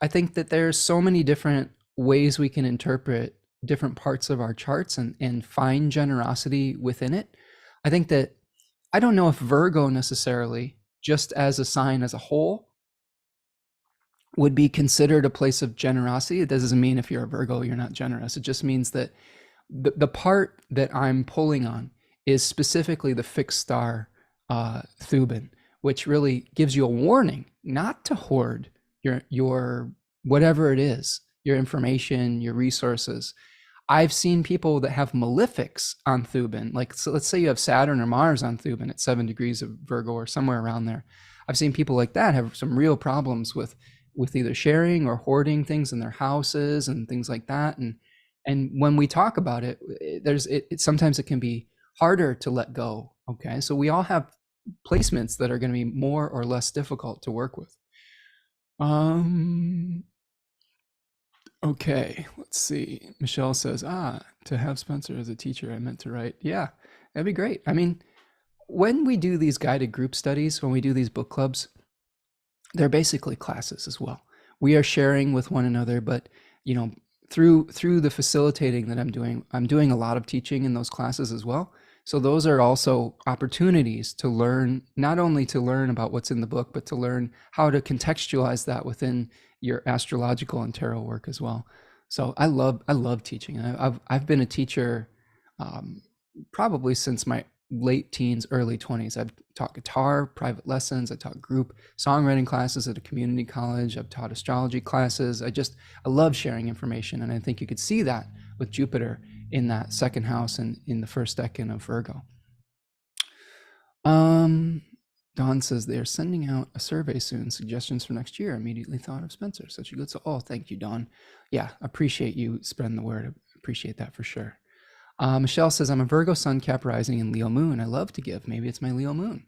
I think that there's so many different ways we can interpret different parts of our charts and find generosity within it. I think that, I don't know if Virgo necessarily, just as a sign as a whole, would be considered a place of generosity. It doesn't mean if you're a Virgo, you're not generous. It just means that the part that I'm pulling on is specifically the fixed star Thuban, which really gives you a warning not to hoard your whatever it is, your information, your resources. I've seen people that have malefics on Thuban. Like, so let's say you have Saturn or Mars on Thuban at 7 degrees of Virgo or somewhere around there. I've seen people like that have some real problems with either sharing or hoarding things in their houses and things like that. And when we talk about it, sometimes it can be harder to let go. Okay, so we all have placements that are going to be more or less difficult to work with. Okay, let's see. Michelle says, to have Spencer as a teacher, I meant to write. Yeah, that'd be great. I mean, when we do these guided group studies, when we do these book clubs, they're basically classes as well. We are sharing with one another, but you know, through the facilitating that I'm doing a lot of teaching in those classes as well. So those are also opportunities to learn, not only to learn about what's in the book, but to learn how to contextualize that within your astrological and tarot work as well. So I love teaching. I've been a teacher probably since my late teens, early 20s. I've taught guitar, private lessons. I taught group songwriting classes at a community college. I've taught astrology classes. I love sharing information. And I think you could see that with Jupiter in that second house and in the first decan of Virgo. Dawn says they're sending out a survey soon. Suggestions for next year. Immediately thought of Spencer. Such a good soul. Oh, thank you, Dawn. Yeah, appreciate you spreading the word. Appreciate that for sure. Michelle says, I'm a Virgo sun, Cap rising, and Leo moon. I love to give. Maybe it's my Leo moon.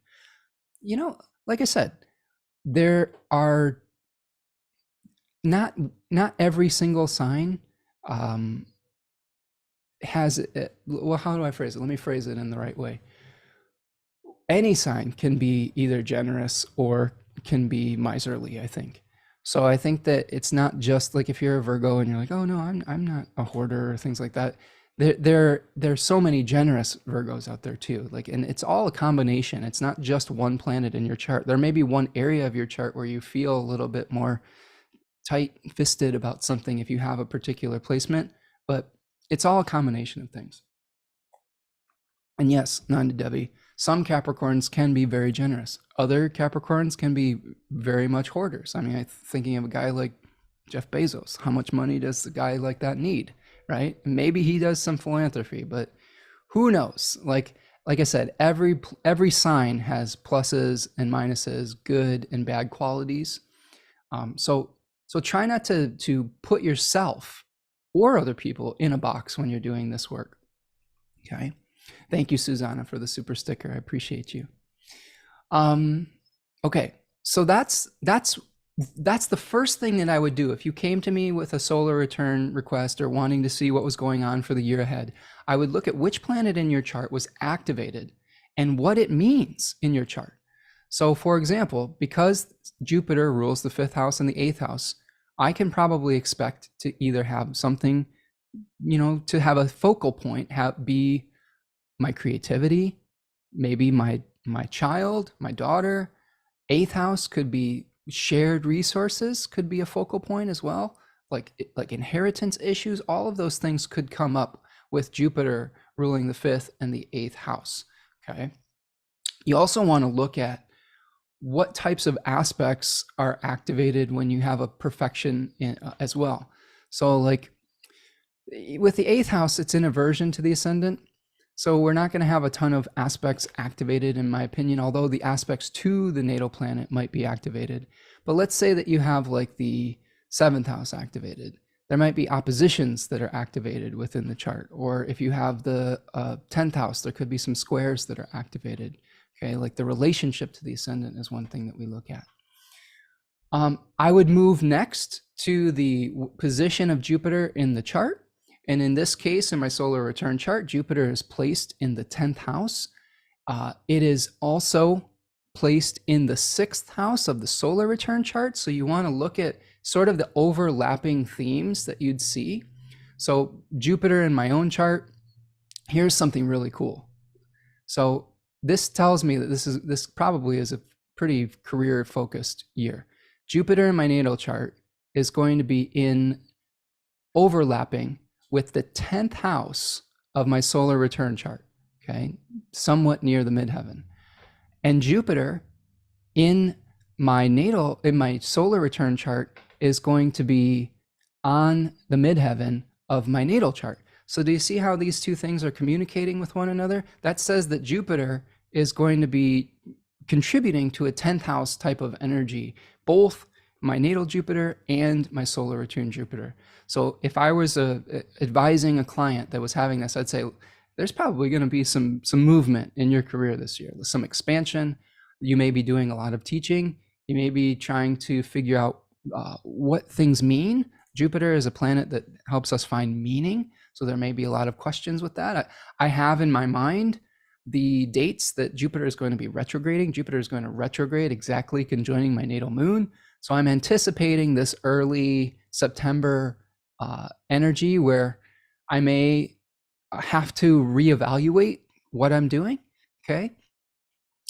You know, like I said, there are not every single sign has it. Well, how do I phrase it? Let me phrase it in the right way. Any sign can be either generous or can be miserly, I think. So I think that it's not just like if you're a Virgo and you're like, oh no, I'm not a hoarder or things like that. There's so many generous Virgos out there too. Like, and it's all a combination. It's not just one planet in your chart. There may be one area of your chart where you feel a little bit more tight-fisted about something if you have a particular placement, but it's all a combination of things. And yes, Nanda Devi, some Capricorns can be very generous. Other Capricorns can be very much hoarders. I mean, I'm thinking of a guy like Jeff Bezos. How much money does a guy like that need, right? Maybe he does some philanthropy, but who knows? Like I said, every sign has pluses and minuses, good and bad qualities. So try not to put yourself or other people in a box when you're doing this work. Okay. Thank you, Susanna, for the super sticker. I appreciate you. Okay, so that's the first thing that I would do. If you came to me with a solar return request or wanting to see what was going on for the year ahead, I would look at which planet in your chart was activated and what it means in your chart. So for example, because Jupiter rules the 5th house and the 8th house, I can probably expect to either have something, to have a focal point, be my creativity, maybe my child, my daughter. 8th house could be shared resources, could be a focal point as well, like inheritance issues. All of those things could come up with Jupiter ruling the 5th and the 8th house. Okay. You also want to look at what types of aspects are activated when you have a perfection as well. So like with the 8th house, it's in aversion to the ascendant. So we're not going to have a ton of aspects activated, in my opinion, although the aspects to the natal planet might be activated. But let's say that you have like the 7th house activated. There might be oppositions that are activated within the chart. Or if you have the 10th house, there could be some squares that are activated. Okay, like the relationship to the ascendant is one thing that we look at. I would move next to the position of Jupiter in the chart. And in this case, in my solar return chart, Jupiter is placed in the 10th house. It is also placed in the 6th house of the solar return chart. So you want to look at sort of the overlapping themes that you'd see. So Jupiter in my own chart, here's something really cool. So this tells me that this probably is a pretty career-focused year. Jupiter in my natal chart is going to be overlapping with the 10th house of my solar return chart, okay, somewhat near the midheaven. And Jupiter in my solar return chart is going to be on the midheaven of my natal chart. So do you see how these two things are communicating with one another? That says that Jupiter is going to be contributing to a 10th house type of energy, both my natal Jupiter and my solar return Jupiter. So if I was advising a client that was having this, I'd say there's probably going to be some movement in your career this year, some expansion. You may be doing a lot of teaching. You may be trying to figure out what things mean. Jupiter is a planet that helps us find meaning. So there may be a lot of questions with that. I have in my mind the dates that Jupiter is going to be retrograding. Jupiter is going to retrograde exactly conjoining my natal moon. So I'm anticipating this early September energy where I may have to reevaluate what I'm doing. Okay.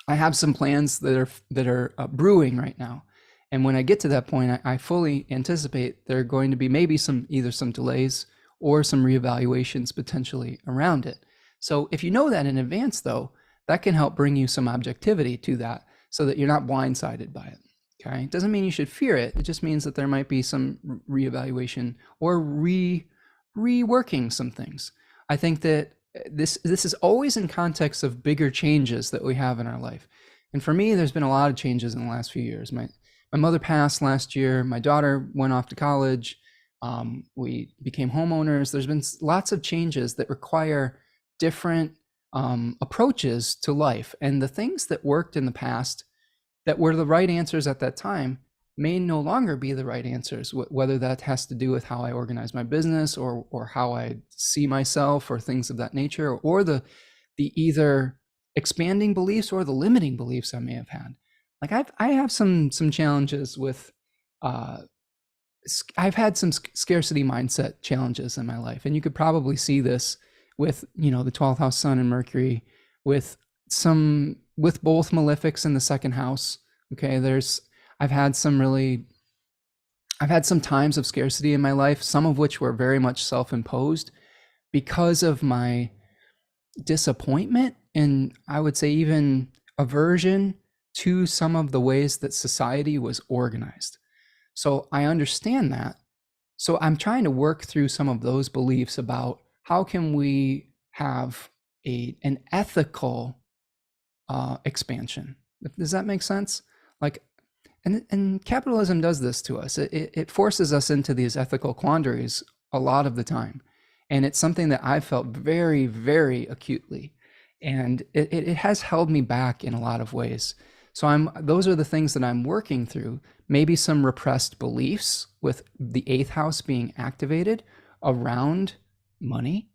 I have some plans that are brewing right now. And when I get to that point, I fully anticipate there are going to be maybe either some delays or some reevaluations potentially around it. So if you know that in advance, though, that can help bring you some objectivity to that so that you're not blindsided by it. Okay. It doesn't mean you should fear it. It just means that there might be some reevaluation or reworking some things. I think that this is always in context of bigger changes that we have in our life. And for me, there's been a lot of changes in the last few years. My mother passed last year. My daughter went off to college. We became homeowners. There's been lots of changes that require different approaches to life. And the things that worked in the past that were the right answers at that time may no longer be the right answers, whether that has to do with how I organize my business or how I see myself or things of that nature, or the either expanding beliefs or the limiting beliefs I may have had. Like I have some challenges with, I've had some scarcity mindset challenges in my life. And you could probably see this with, the 12th house sun and Mercury, with both malefics in the second house. Okay. I've had some times of scarcity in my life, some of which were very much self-imposed because of my disappointment and I would say even aversion to some of the ways that society was organized. So I understand that. So I'm trying to work through some of those beliefs about how can we have an ethical expansion. Does that make sense? Like, and capitalism does this to us. It forces us into these ethical quandaries a lot of the time. And it's something that I've felt very, very acutely. And it has held me back in a lot of ways. So those are the things that I'm working through. Maybe some repressed beliefs with the 8th house being activated around money,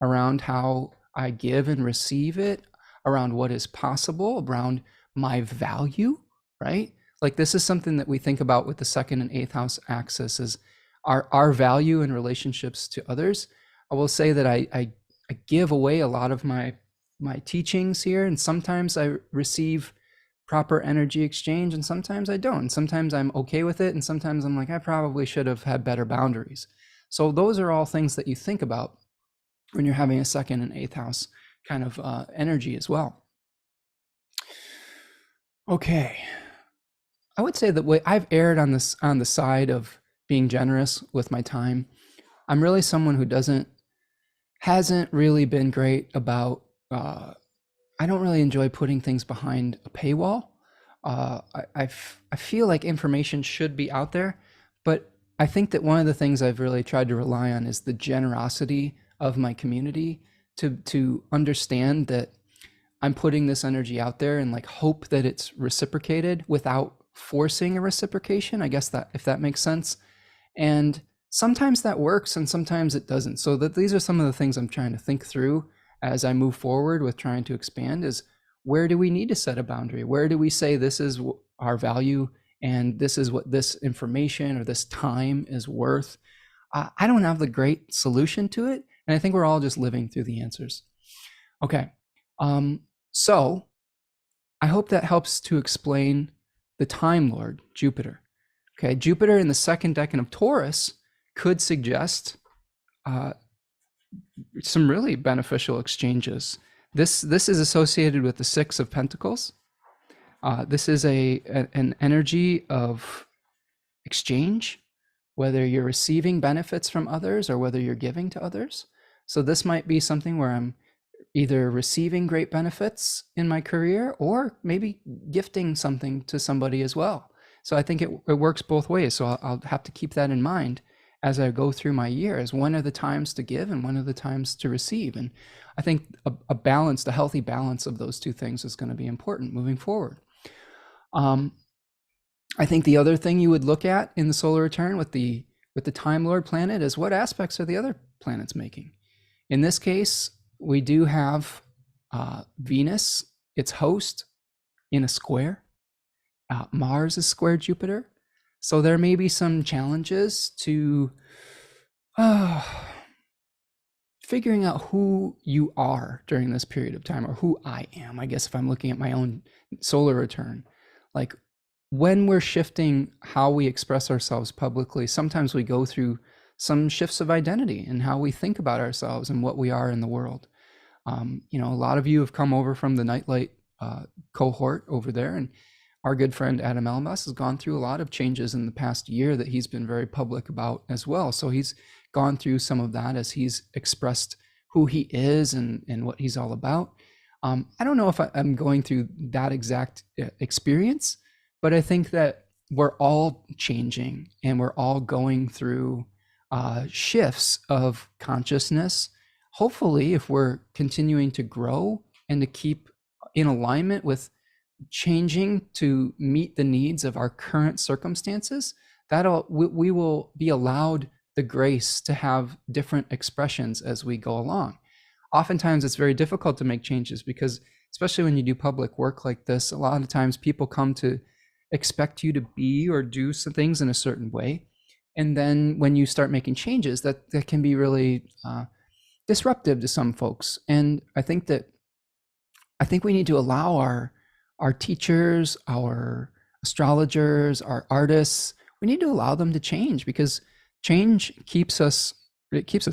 around how I give and receive it, around what is possible, around my value, right? Like this is something that we think about with the 2nd and 8th house axis is our value in relationships to others. I will say that I give away a lot of my teachings here, and sometimes I receive proper energy exchange and sometimes I don't. And sometimes I'm okay with it and sometimes I'm like, I probably should have had better boundaries. So those are all things that you think about when you're having a 2nd and 8th house kind of energy as well. Okay. I would say that I've erred on the side of being generous with my time. I'm really someone who hasn't really been great about, I don't really enjoy putting things behind a paywall. I feel like information should be out there, but I think that one of the things I've really tried to rely on is the generosity of my community to understand that I'm putting this energy out there and like hope that it's reciprocated without forcing a reciprocation. I guess that if that makes sense. And sometimes that works and sometimes it doesn't. So that these are some of the things I'm trying to think through as I move forward with trying to expand is where do we need to set a boundary? Where do we say this is our value and this is what this information or this time is worth? I don't have the great solution to it. And I think we're all just living through the answers. Okay. So I hope that helps to explain the Time Lord, Jupiter. Okay. Jupiter in the 2nd decan of Taurus could suggest some really beneficial exchanges. This is associated with the 6 of Pentacles. This is an energy of exchange, whether you're receiving benefits from others or whether you're giving to others. So this might be something where I'm either receiving great benefits in my career or maybe gifting something to somebody as well. So I think it works both ways. So I'll have to keep that in mind as I go through my year, as when are the times to give and when are the times to receive. And I think a balance, a healthy balance of those two things is going to be important moving forward. I think the other thing you would look at in the solar return with the Time Lord planet is what aspects are the other planets making. In this case, we do have Venus, its host, in a square. Mars is square Jupiter. So there may be some challenges to figuring out who you are during this period of time, or who I am, I guess, if I'm looking at my own solar return. Like, when we're shifting how we express ourselves publicly, sometimes we go through some shifts of identity in how we think about ourselves and what we are in the world. A lot of you have come over from the Nightlight cohort over there, and our good friend Adam Elmas has gone through a lot of changes in the past year that he's been very public about as well. So he's gone through some of that as he's expressed who he is and what he's all about. I don't know if I'm going through that exact experience, but I think that we're all changing and we're all going through shifts of consciousness. Hopefully, if we're continuing to grow and to keep in alignment with changing to meet the needs of our current circumstances, we will be allowed the grace to have different expressions as we go along. Oftentimes it's very difficult to make changes because, especially when you do public work like this, a lot of times people come to expect you to be or do some things in a certain way. And then when you start making changes, that can be really disruptive to some folks. And I think we need to allow our teachers, our astrologers, our artists, we need to allow them to change, because change keeps us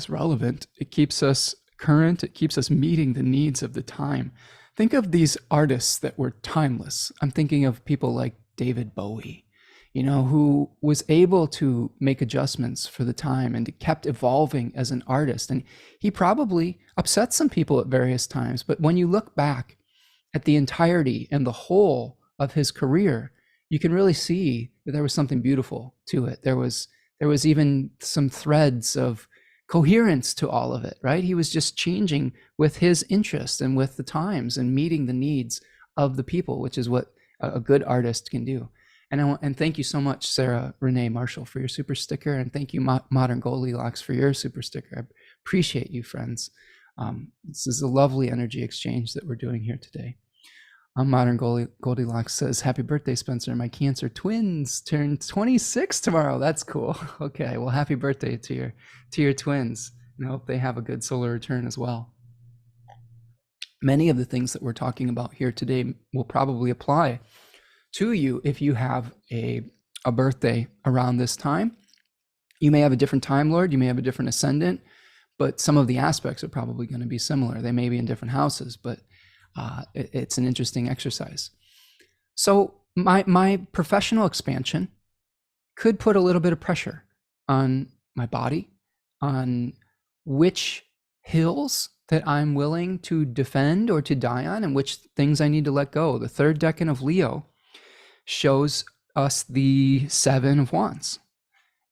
relevant. It keeps us current. It keeps us meeting the needs of the time. Think of these artists that were timeless. I'm thinking of people like David Bowie, who was able to make adjustments for the time and kept evolving as an artist. And he probably upset some people at various times. But when you look back at the entirety and the whole of his career, you can really see that there was something beautiful to it. There was even some threads of coherence to all of it, right? He was just changing with his interest and with the times and meeting the needs of the people, which is what a good artist can do. And thank you so much, Sarah Renee Marshall, for your super sticker, and thank you, Modern Goldilocks, for your super sticker. I appreciate you, friends. This is a lovely energy exchange that we're doing here today. Modern Goldilocks says, happy birthday, Spencer. My Cancer twins turn 26 tomorrow. That's cool. Okay, well, happy birthday to your twins. And I hope they have a good solar return as well. Many of the things that we're talking about here today will probably apply to you if you have a birthday around this time. You may have a different Time Lord, you may have a different ascendant, but some of the aspects are probably going to be similar. They may be in different houses, but it's an interesting exercise. So my professional expansion could put a little bit of pressure on my body, on which hills that I'm willing to defend or to die on, and which things I need to let go. The third decan of Leo shows us the Seven of Wands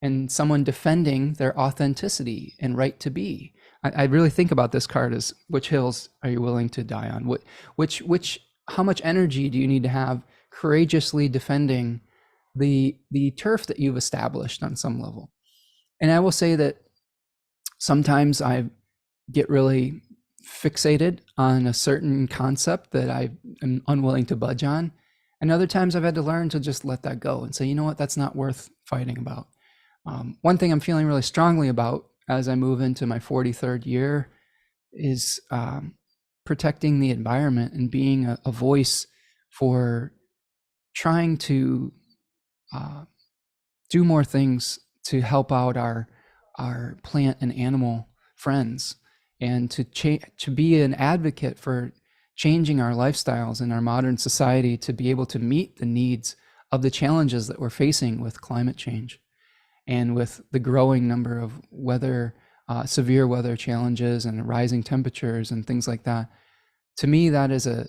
and someone defending their authenticity and right to be. I really think about this card as, which hills are you willing to die on? How much energy do you need to have courageously defending the turf that you've established on some level? And I will say that sometimes I get really fixated on a certain concept that I am unwilling to budge on. And other times I've had to learn to just let that go and say, you know what, that's not worth fighting about. One thing I'm feeling really strongly about as I move into my 43rd year is protecting the environment and being a voice for trying to do more things to help out our plant and animal friends, and to be an advocate for changing our lifestyles in our modern society to be able to meet the needs of the challenges that we're facing with climate change and with the growing number of weather severe weather challenges and rising temperatures and things like that. To me, that is a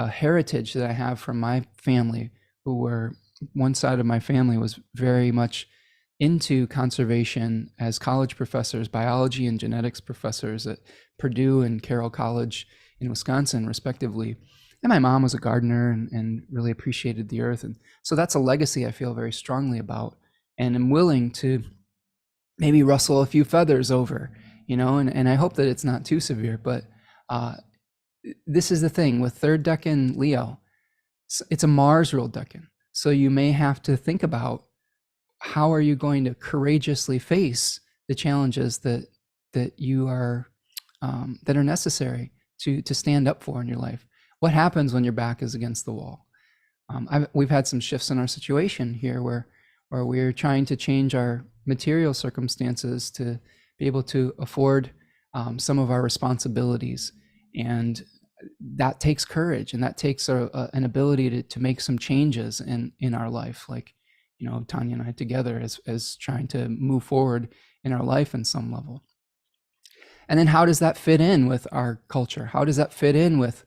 heritage that I have from my family, who were, one side of my family was very much into conservation as college professors, biology and genetics professors at Purdue and Carroll College in Wisconsin, respectively. And my mom was a gardener and really appreciated the earth. And so that's a legacy I feel very strongly about, and am willing to maybe rustle a few feathers over, and I hope that it's not too severe. But this is the thing with third decan Leo, it's a Mars ruled decan. So you may have to think about, how are you going to courageously face the challenges that you are that are necessary to stand up for in your life? What happens when your back is against the wall? We've had some shifts in our situation here where we're trying to change our material circumstances to be able to afford some of our responsibilities, and that takes courage, and that takes an ability to make some changes in our life, like Tanya and I together as trying to move forward in our life in some level. And then how does that fit in with our culture? How does that fit in with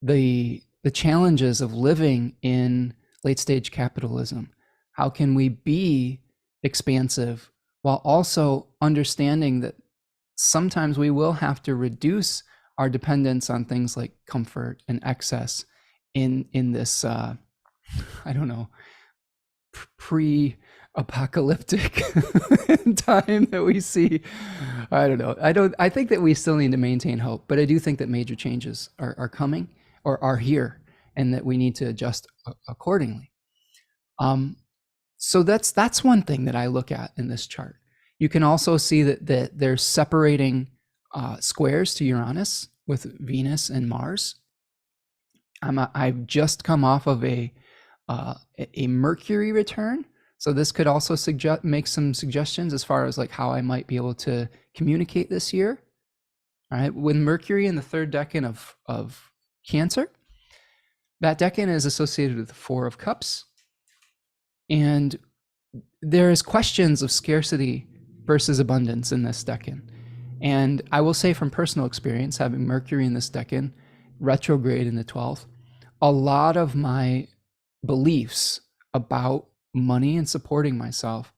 the challenges of living in late stage capitalism? How can we be expansive while also understanding that sometimes we will have to reduce our dependence on things like comfort and excess in this pre-apocalyptic time that we see? I think that we still need to maintain hope, but I do think that major changes are coming or are here, and that we need to adjust accordingly. So that's one thing that I look at in this chart. You can also see that there's separating squares to Uranus with Venus and Mars. I've just come off of a Mercury return, so this could also make some suggestions as far as like how I might be able to communicate this year. All right, with Mercury in the third decan of Cancer, that decan is associated with the Four of Cups, and there is questions of scarcity versus abundance in this decan. And I will say from personal experience, having Mercury in this decan, retrograde in the 12th, a lot of my beliefs about money and supporting myself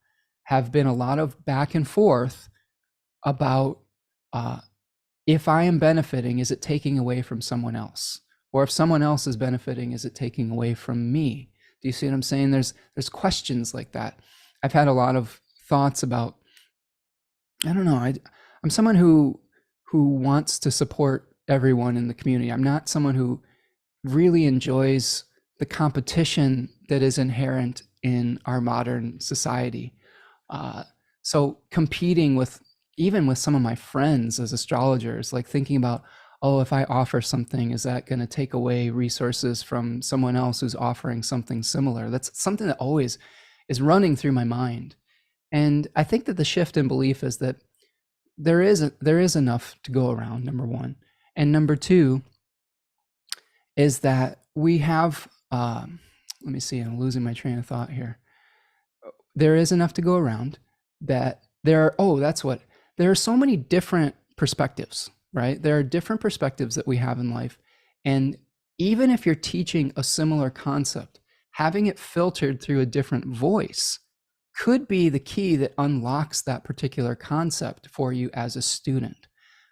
have been a lot of back and forth about if I am benefiting, is it taking away from someone else? Or if someone else is benefiting, is it taking away from me? Do you see what I'm saying? There's questions like that. I've had a lot of thoughts about, I don't know, I'm someone who wants to support everyone in the community. I'm not someone who really enjoys the competition that is inherent in our modern society. So competing even with some of my friends as astrologers, like thinking about, oh, if I offer something, is that going to take away resources from someone else who's offering something similar? That's something that always is running through my mind. And I think that the shift in belief is that there is enough to go around, number one. And number two is that we have, let me see, I'm losing my train of thought here. There is enough to go around that there are so many different perspectives, right? There are different perspectives that we have in life. And even if you're teaching a similar concept, having it filtered through a different voice could be the key that unlocks that particular concept for you as a student.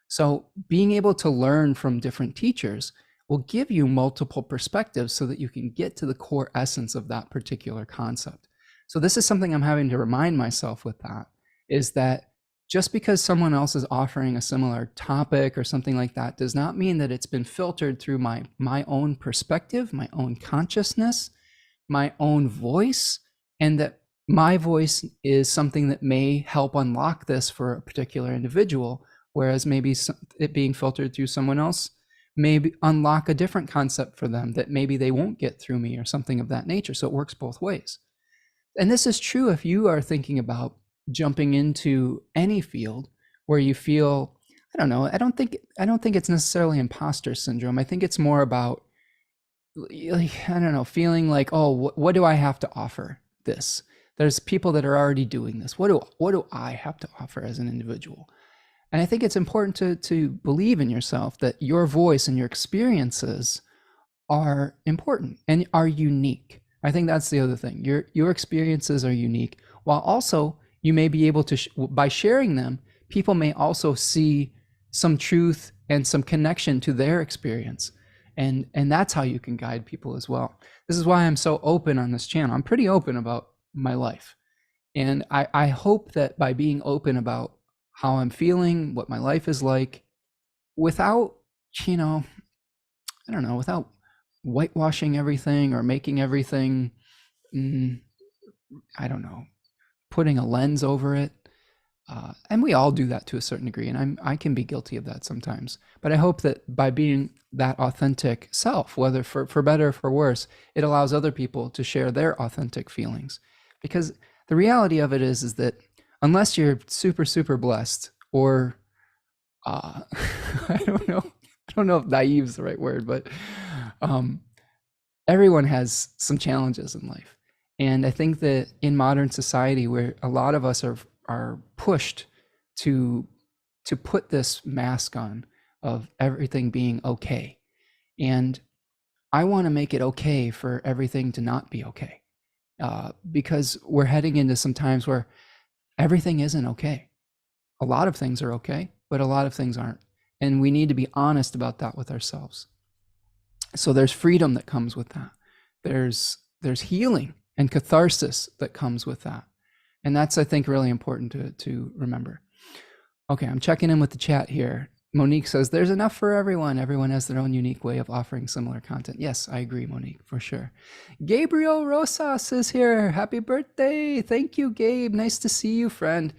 So being able to learn from different teachers will give you multiple perspectives so that you can get to the core essence of that particular concept. So this is something I'm having to remind myself with that, is that just because someone else is offering a similar topic or something like that does not mean that it's been filtered through my own perspective, my own consciousness, my own voice, and that my voice is something that may help unlock this for a particular individual, whereas maybe it being filtered through someone else may unlock a different concept for them that maybe they won't get through me or something of that nature. So it works both ways. And this is true if you are thinking about jumping into any field where you feel, I don't know, I don't think it's necessarily imposter syndrome. I think it's more about, like, I don't know, feeling like, oh, what do I have to offer this? There's people that are already doing this. What do I have to offer as an individual? And I think it's important to believe in yourself, that your voice and your experiences are important and are unique. I think that's the other thing. Your experiences are unique, while also you may be able to, by sharing them, people may also see some truth and some connection to their experience. And that's how you can guide people as well. This is why I'm so open on this channel. I'm pretty open about my life. And I hope that by being open about how I'm feeling, what my life is like, without, you know, I don't know, without whitewashing everything or making everything, I don't know, putting a lens over it. And we all do that to a certain degree, and I can be guilty of that sometimes. But I hope that by being that authentic self, whether for better or for worse, it allows other people to share their authentic feelings. Because the reality of it is that unless you're super, super blessed, or I don't know if naive is the right word, but everyone has some challenges in life. And I think that in modern society, where a lot of us are pushed to put this mask on of everything being okay. And I want to make it okay for everything to not be okay. Because we're heading into some times where everything isn't okay. A lot of things are okay, but a lot of things aren't. And we need to be honest about that with ourselves. So there's freedom that comes with that. There's healing and catharsis that comes with that. And that's, I think, really important to remember. Okay, I'm checking in with the chat here. Monique says, there's enough for everyone. Everyone has their own unique way of offering similar content. Yes, I agree, Monique, for sure. Gabriel Rosas is here. Happy birthday. Thank you, Gabe. Nice to see you, friend.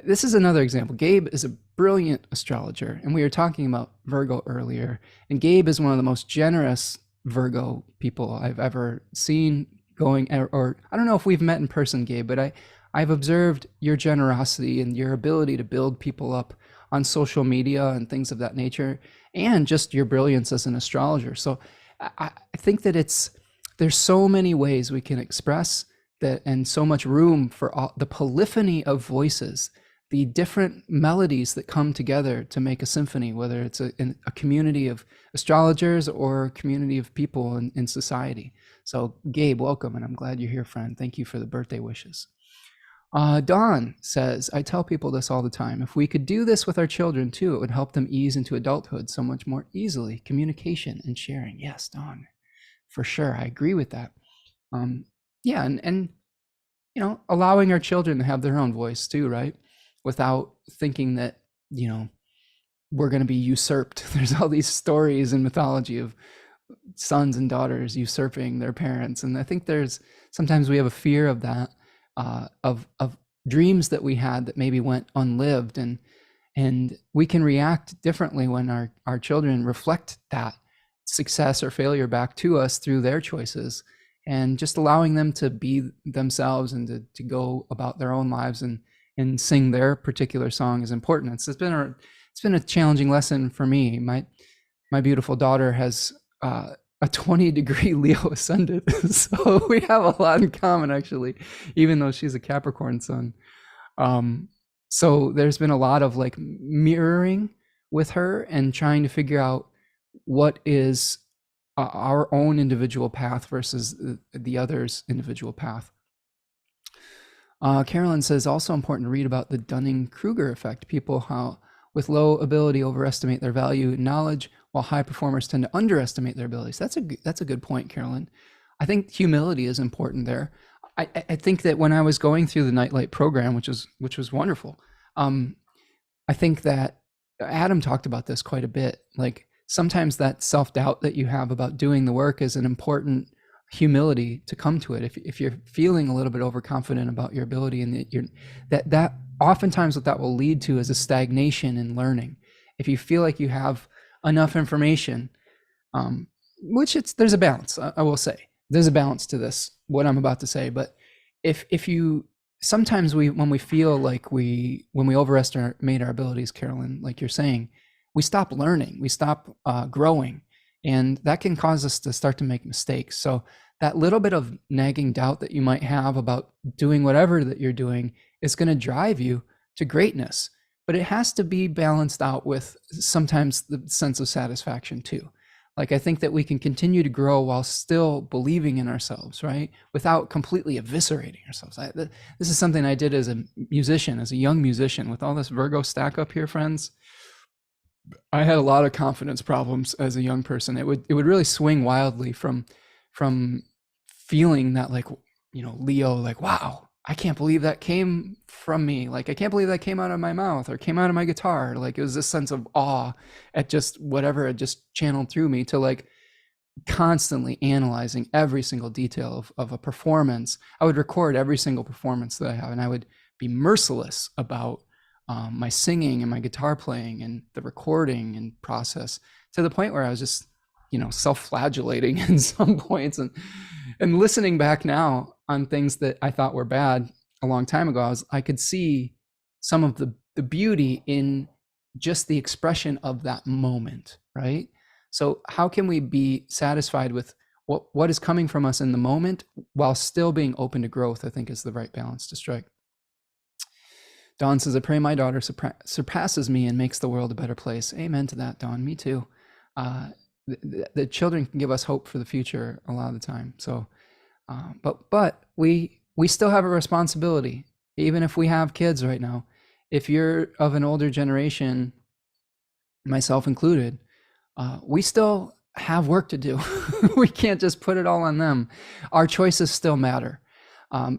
This is another example. Gabe is a brilliant astrologer, and we were talking about Virgo earlier. And Gabe is one of the most generous Virgo people I've ever seen going, or I don't know if we've met in person, Gabe, but I've observed your generosity and your ability to build people up on social media and things of that nature, and just your brilliance as an astrologer. So I think that there's so many ways we can express that, and so much room for all the polyphony of voices, the different melodies that come together to make a symphony, whether it's a community of astrologers or a community of people in society. So Gabe, welcome, and I'm glad you're here, friend. Thank you for the birthday wishes. Dawn says, I tell people this all the time. If we could do this with our children too, it would help them ease into adulthood so much more easily. Communication and sharing. Yes, Dawn, for sure. I agree with that. Yeah, and you know, allowing our children to have their own voice too, right? Without thinking that, you know, we're going to be usurped. There's all these stories in mythology of sons and daughters usurping their parents, and I think sometimes we have a fear of that. Of dreams that we had that maybe went unlived, and we can react differently when our children reflect that success or failure back to us through their choices, and just allowing them to be themselves and to go about their own lives and sing their particular song is important. It's been a challenging lesson for me. My beautiful daughter has a 20-degree Leo ascendant. So we have a lot in common, actually, even though she's a Capricorn sun. So there's been a lot of like mirroring with her and trying to figure out what is our own individual path versus the other's individual path. Carolyn says, also important to read about the Dunning-Kruger effect. People how with low ability overestimate their value and knowledge, while high performers tend to underestimate their abilities. That's a good point, Carolyn. I think humility is important there. I think that when I was going through the Nightlight program, which was wonderful, I think that Adam talked about this quite a bit. Like sometimes that self-doubt that you have about doing the work is an important humility to come to it. If you're feeling a little bit overconfident about your ability, and that oftentimes what that will lead to is a stagnation in learning. If you feel like you have enough information, there's a balance. I will say there's a balance to this, what I'm about to say. But if you sometimes when we feel like when we overestimate our abilities, Carolyn, like you're saying, we stop learning, we stop growing, and that can cause us to start to make mistakes. So that little bit of nagging doubt that you might have about doing whatever that you're doing is going to drive you to greatness. but it has to be balanced out with sometimes the sense of satisfaction too. Like, I think that we can continue to grow while still believing in ourselves, right? Without completely eviscerating ourselves. This is something I did as a musician, as a young musician, with all this Virgo stack up here, friends. I had a lot of confidence problems as a young person. It would really swing wildly from feeling that, like, Leo, like, wow, I can't believe that came from me. Like, I can't believe that came out of my mouth or came out of my guitar. Like, it was this sense of awe at just whatever had just channeled through me, to like constantly analyzing every single detail of a performance. I would record every single performance that I have, and I would be merciless about my singing and my guitar playing and the recording and process, to the point where I was just, self-flagellating in some points. And listening back now on things that I thought were bad a long time ago, I could see some of the beauty in just the expression of that moment, right? So how can we be satisfied with what is coming from us in the moment while still being open to growth, I think, is the right balance to strike. Dawn says, I pray my daughter surpasses me and makes the world a better place. Amen to that, Dawn. Me too. The children can give us hope for the future a lot of the time. So, but we still have a responsibility, even if we have kids right now. If you're of an older generation, myself included, we still have work to do. We can't just put it all on them. Our choices still matter.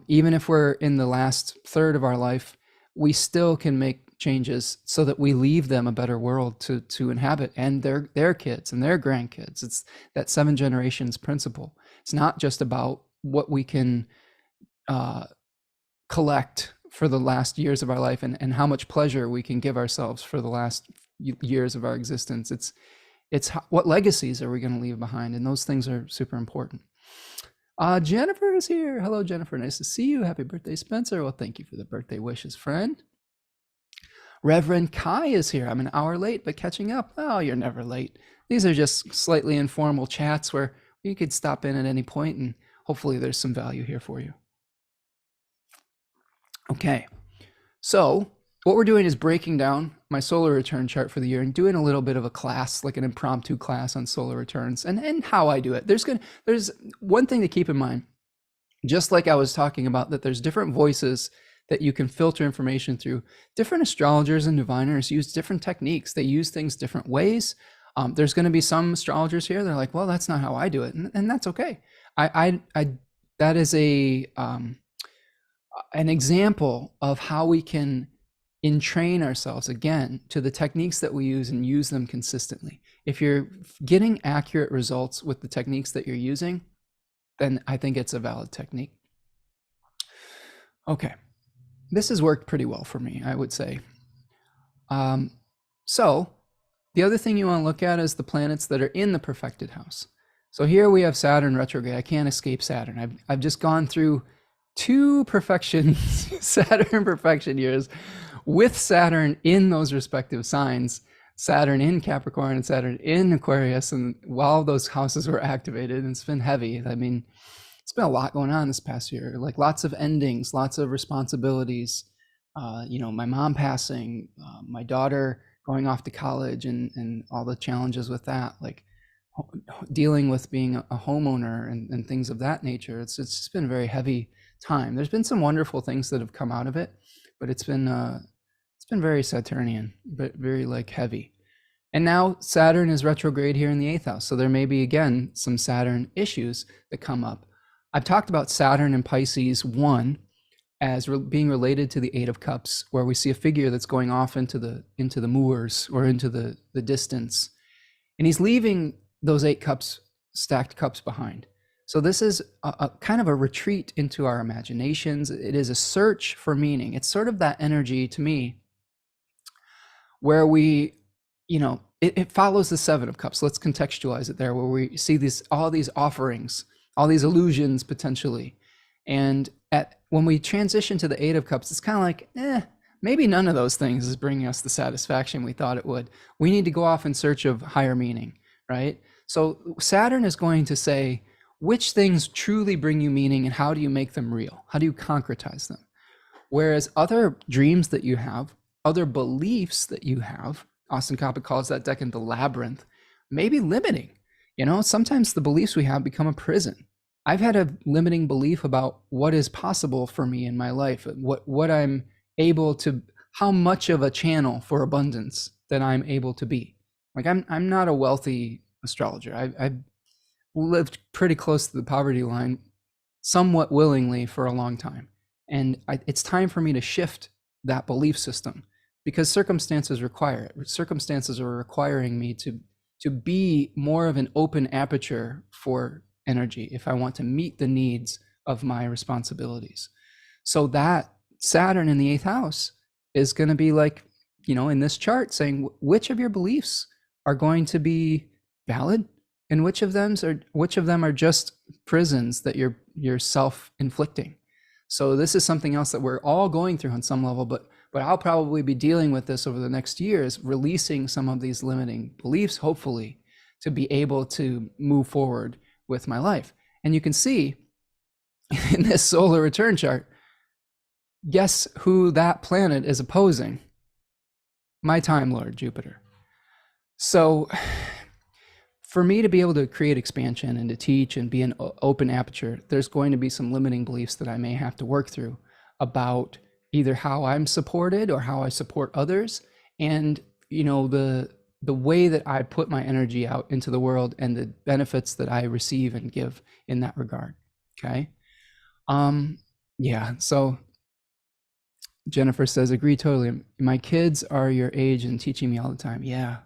Even if we're in the last third of our life, we still can make changes so that we leave them a better world to inhabit, and their kids and their grandkids. It's that 7 generations principle. It's not just about what we can collect for the last years of our life and how much pleasure we can give ourselves for the last years of our existence. It's what legacies are we going to leave behind, and those things are super important. Jennifer is here. Hello, Jennifer. Nice to see you. Happy birthday, Spencer. Well, thank you for the birthday wishes, friend. Reverend Kai is here. I'm an hour late, but catching up. Oh, you're never late. These are just slightly informal chats where you could stop in at any point, and hopefully there's some value here for you. Okay, so what we're doing is breaking down my solar return chart for the year and doing a little bit of a class, like an impromptu class on solar returns and how I do it. There's one thing to keep in mind, just like I was talking about, that there's different voices that you can filter information through. Different astrologers and diviners use different techniques. They use things different ways. There's going to be some astrologers here, they're like, well, that's not how I do it. And that's okay. That is an example of how we can entrain ourselves again to the techniques that we use and use them consistently. If you're getting accurate results with the techniques that you're using, then I think it's a valid technique. Okay, this has worked pretty well for me, I would say. So the other thing you want to look at is the planets that are in the perfected house. So here we have Saturn retrograde. I can't escape Saturn. I've just gone through 2 perfection Saturn perfection years with Saturn in those respective signs, Saturn in Capricorn and Saturn in Aquarius, and while those houses were activated, and it's been heavy. I mean, it's been a lot going on this past year, like lots of endings, lots of responsibilities, my mom passing, my daughter going off to college, and all the challenges with that, like dealing with being a homeowner and things of that nature. It's just been a very heavy time. There's been some wonderful things that have come out of it, but it's been very Saturnian, but very like heavy. And now Saturn is retrograde here in the 8th house. So there may be, again, some Saturn issues that come up. I've talked about Saturn in Pisces 1 as being related to the 8 of Cups, where we see a figure that's going off into the moors or into the distance. And he's leaving those 8 cups, stacked cups behind. So this is a kind of a retreat into our imaginations. It is a search for meaning. It's sort of that energy to me where we, it follows the 7 of Cups. Let's contextualize it there, where we see all these offerings, all these illusions potentially. And when we transition to the 8 of Cups, it's kind of like, maybe none of those things is bringing us the satisfaction we thought it would. We need to go off in search of higher meaning, right? So Saturn is going to say, which things truly bring you meaning and how do you make them real? How do you concretize them? Whereas other dreams that you have other beliefs that you have, Austin Coppock calls that decan the labyrinth, may be limiting. Sometimes the beliefs we have become a prison. I've had a limiting belief about what is possible for me in my life, what I'm able to, how much of a channel for abundance that I'm able to be. Like I'm not a wealthy astrologer. I've lived pretty close to the poverty line somewhat willingly for a long time. And it's time for me to shift that belief system because circumstances require it. Circumstances are requiring me to be more of an open aperture for energy if I want to meet the needs of my responsibilities. So that Saturn in the 8th house is going to be like, in this chart saying which of your beliefs are going to be valid and which of them are just prisons that you're self-inflicting. So this is something else that we're all going through on some level, but I'll probably be dealing with this over the next years, releasing some of these limiting beliefs, hopefully, to be able to move forward with my life. And you can see in this solar return chart, guess who that planet is opposing? My Time Lord, Jupiter. So for me to be able to create expansion and to teach and be an open aperture, there's going to be some limiting beliefs that I may have to work through about either how I'm supported or how I support others, and the way that I put my energy out into the world and the benefits that I receive and give in that regard. Okay. Yeah. So Jennifer says, agree totally. My kids are your age and teaching me all the time. Yeah.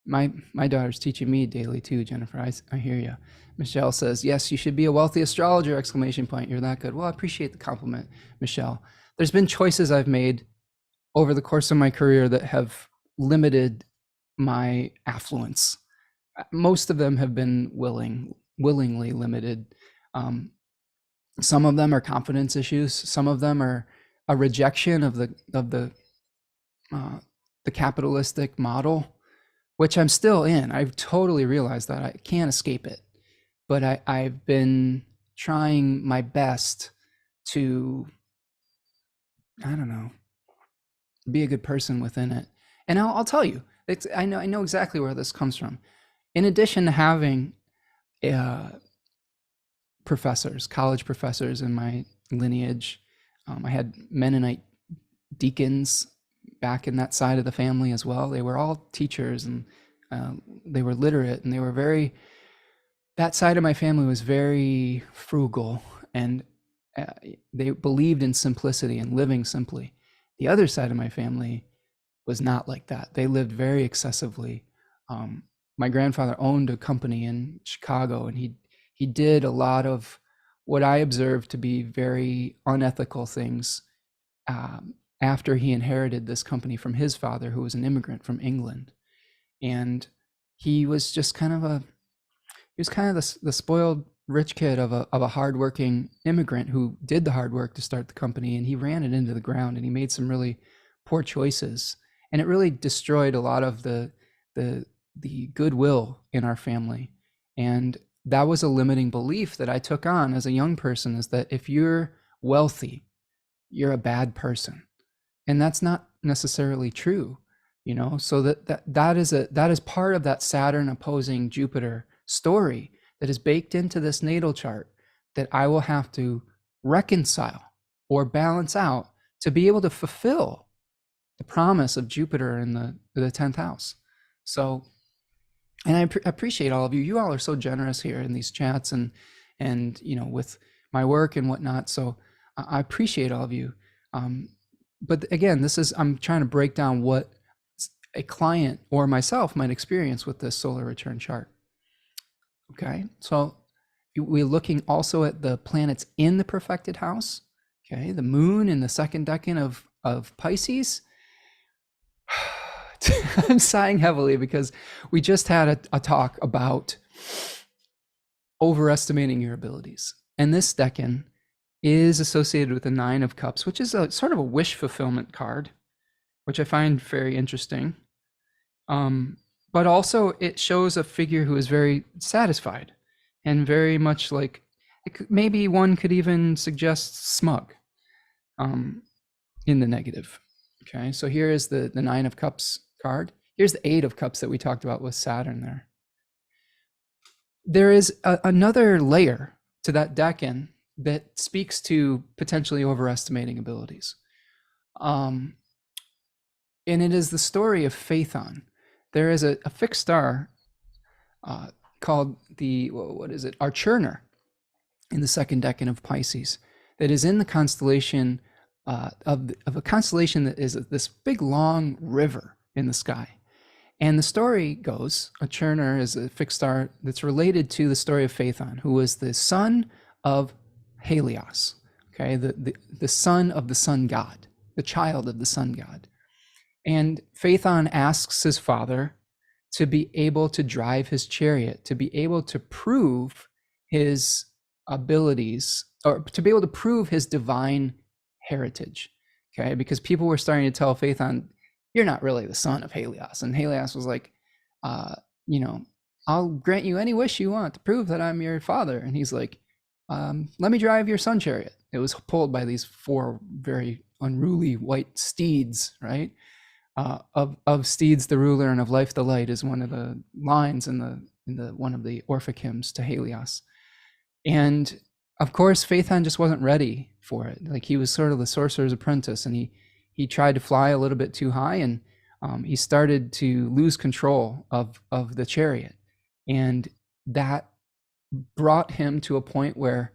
My daughter's teaching me daily too, Jennifer. I hear you. Michelle says, yes, you should be a wealthy astrologer, ! You're that good. Well, I appreciate the compliment, Michelle. There's been choices I've made over the course of my career that have limited my affluence. Most of them have been willingly limited. Some of them are confidence issues. Some of them are a rejection of the capitalistic model, which I'm still in. I've totally realized that I can't escape it, but I've been trying my best to, I don't know, be a good person within it. And I'll tell you, I know exactly where this comes from. In addition to having college professors in my lineage, I had Mennonite deacons back in that side of the family as well. They were all teachers, and they were literate, and they were that side of my family was very frugal, and they believed in simplicity and living simply. The other side of my family was not like that. They lived very excessively. My grandfather owned a company in Chicago, and he did a lot of what I observed to be very unethical things after he inherited this company from his father, who was an immigrant from England. And he was just kind of the spoiled rich kid of a hardworking immigrant who did the hard work to start the company, and he ran it into the ground, and he made some really poor choices, and it really destroyed a lot of the goodwill in our family. And that was a limiting belief that I took on as a young person, is that if you're wealthy, you're a bad person. And that's not necessarily true, so that is part of that Saturn opposing Jupiter story that is baked into this natal chart that I will have to reconcile or balance out to be able to fulfill the promise of Jupiter in the 10th house. So, and I appreciate all of you. You all are so generous here in these chats and with my work and whatnot. So I appreciate all of you. But again, I'm trying to break down what a client or myself might experience with this solar return chart. Okay, so we're looking also at the planets in the perfected house. Okay, the moon in the second decan of Pisces. I'm sighing heavily because we just had a talk about overestimating your abilities. And this decan is associated with the 9 of Cups, which is a sort of a wish fulfillment card, which I find very interesting. But also it shows a figure who is very satisfied and very much like, maybe one could even suggest smug in the negative. Okay, so here is the Nine of Cups card. Here's the Eight of Cups that we talked about with Saturn there. There is another layer to that decan that speaks to potentially overestimating abilities. And it is the story of Phaethon. There is a fixed star called what is it? Archerner in the second decan of Pisces that is in the constellation of a constellation that is this big long river in the sky. And the story goes, Archerner is a fixed star that's related to the story of Phaethon, who was the son of Helios, okay, the son of the sun god, the child of the sun god. And Phaethon asks his father to be able to drive his chariot, to be able to prove his abilities, or to be able to prove his divine heritage, okay? Because people were starting to tell Phaethon, you're not really the son of Helios. And Helios was like, I'll grant you any wish you want to prove that I'm your father. And he's like, let me drive your sun chariot. It was pulled by these 4 very unruly white steeds, right? Of steeds the ruler and of life the light is one of the lines in the one of the Orphic hymns to Helios. And of course, Phaethon just wasn't ready for it. Like, he was sort of the sorcerer's apprentice, and he tried to fly a little bit too high, and he started to lose control of the chariot. And that brought him to a point where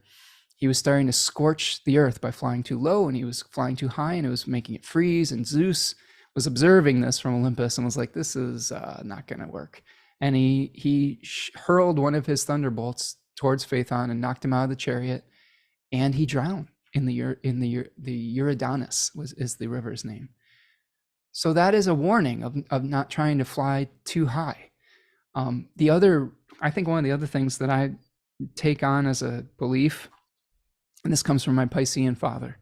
he was starting to scorch the earth by flying too low, and he was flying too high, and it was making it freeze. And Zeus was observing this from Olympus and was like, this is not going to work. And he hurled one of his thunderbolts towards Phaethon and knocked him out of the chariot, and he drowned in the Eridanus is the river's name. So that is a warning of not trying to fly too high. I think one of the other things that I take on as a belief, and this comes from my Piscean father,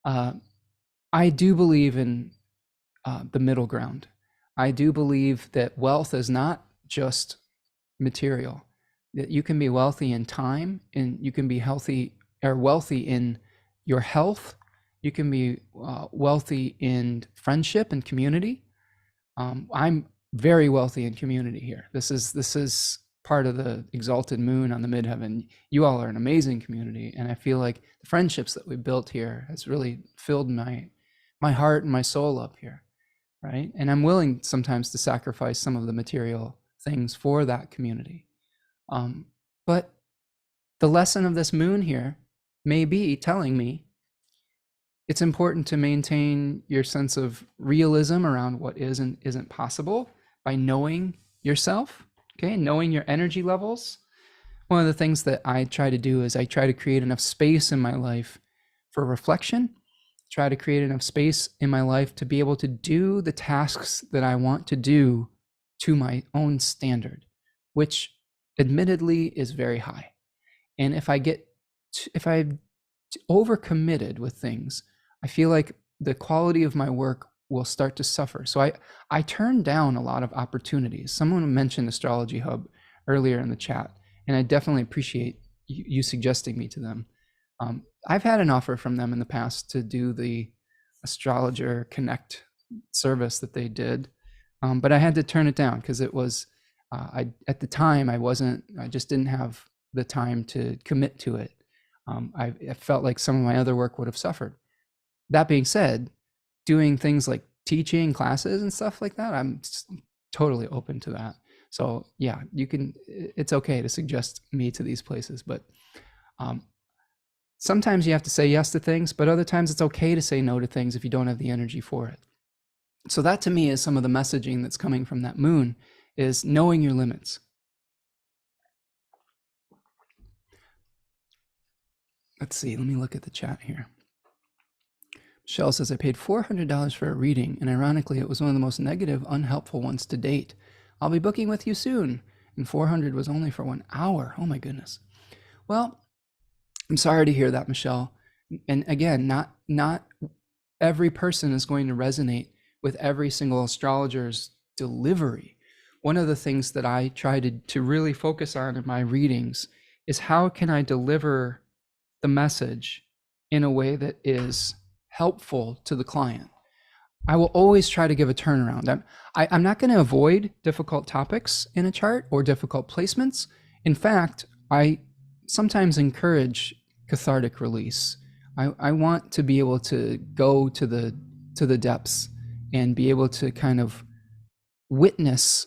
I do believe in the middle ground. I do believe that wealth is not just material, that you can be wealthy in time, and you can be healthy or wealthy in your health. You can be wealthy in friendship and community. I'm very wealthy in community here. This is part of the exalted moon on the midheaven. You all are an amazing community, and I feel like the friendships that we built here has really filled my heart and my soul up here, right? And I'm willing sometimes to sacrifice some of the material things for that community. But the lesson of this moon here may be telling me it's important to maintain your sense of realism around what is and isn't possible by knowing yourself, okay, knowing your energy levels. One of the things that I try to do is I try to create enough space in my life for reflection, try to create enough space in my life to be able to do the tasks that I want to do to my own standard, which admittedly is very high. And if I've overcommitted with things, I feel like the quality of my work will start to suffer. So I turn down a lot of opportunities. Someone mentioned Astrology Hub earlier in the chat, and I definitely appreciate you suggesting me to them. I've had an offer from them in the past to do the Astrologer Connect service that they did, but I had to turn it down because it was, at the time I just didn't have the time to commit to it. I felt like some of my other work would have suffered. That being said, doing things like teaching classes and stuff like that, I'm totally open to that. So yeah, it's okay to suggest me to these places, but sometimes you have to say yes to things, but other times it's okay to say no to things if you don't have the energy for it. So that to me is some of the messaging that's coming from that moon, is knowing your limits. Let's see, let me look at the chat here. Michelle says, I paid $400 for a reading, and ironically, it was one of the most negative, unhelpful ones to date. I'll be booking with you soon. And $400 was only for 1 hour. Oh my goodness. Well, I'm sorry to hear that, Michelle. And again, not every person is going to resonate with every single astrologer's delivery. One of the things that I try to really focus on in my readings is how can I deliver the message in a way that is helpful to the client. I will always try to give a turnaround. I'm not going to avoid difficult topics in a chart or difficult placements. In fact, I sometimes encourage cathartic release. I want to be able to go to the depths and be able to kind of witness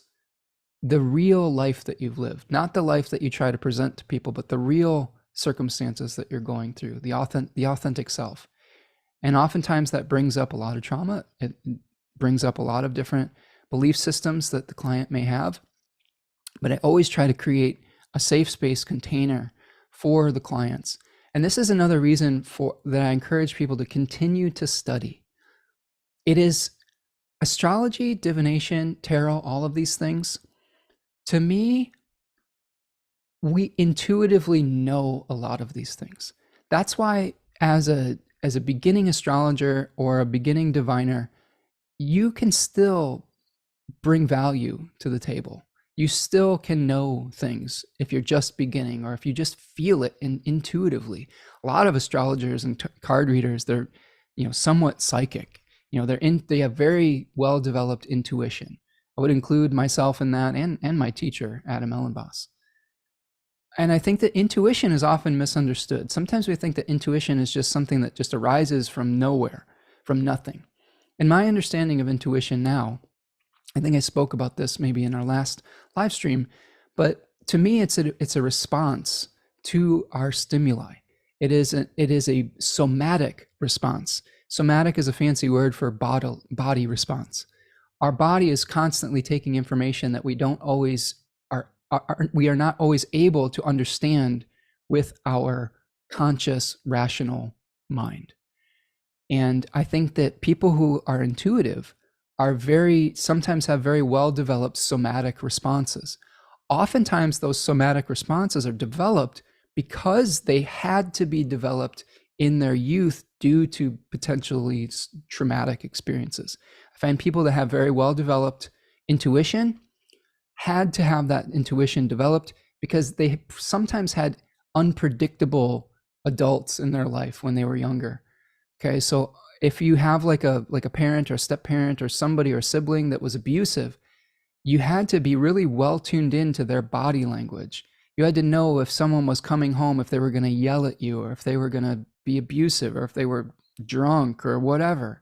the real life that you've lived, not the life that you try to present to people, but the real circumstances that you're going through, the authentic self. And oftentimes that brings up a lot of trauma. It brings up a lot of different belief systems that the client may have. But I always try to create a safe space container for the clients. And this is another reason that I encourage people to continue to study. It is astrology, divination, tarot, all of these things. To me, we intuitively know a lot of these things. That's why as a beginning astrologer or a beginning diviner, you can still bring value to the table. You still can know things if you're just beginning or if you just feel it intuitively. A lot of astrologers and card readers, they're somewhat psychic. They have very well developed intuition. I would include myself in that and my teacher, Adam Ellenboss. And I think that intuition is often misunderstood. Sometimes we think that intuition is just something that just arises from nowhere, from nothing. In my understanding of intuition now, I think I spoke about this maybe in our last live stream, but to me, it's a response to our stimuli. It is a somatic response. Somatic is a fancy word for body response. Our body is constantly taking information that we don't always we are not always able to understand with our conscious, rational mind. And I think that people who are intuitive are sometimes have very well-developed somatic responses. Oftentimes, those somatic responses are developed because they had to be developed in their youth due to potentially traumatic experiences. I find people that have very well-developed intuition had to have that intuition developed because they sometimes had unpredictable adults in their life when they were younger. Okay, so if you have like a parent or a step parent or somebody or a sibling that was abusive, you had to be really well tuned into their body language. You had to know if someone was coming home, if they were going to yell at you, or if they were going to be abusive, or if they were drunk or whatever.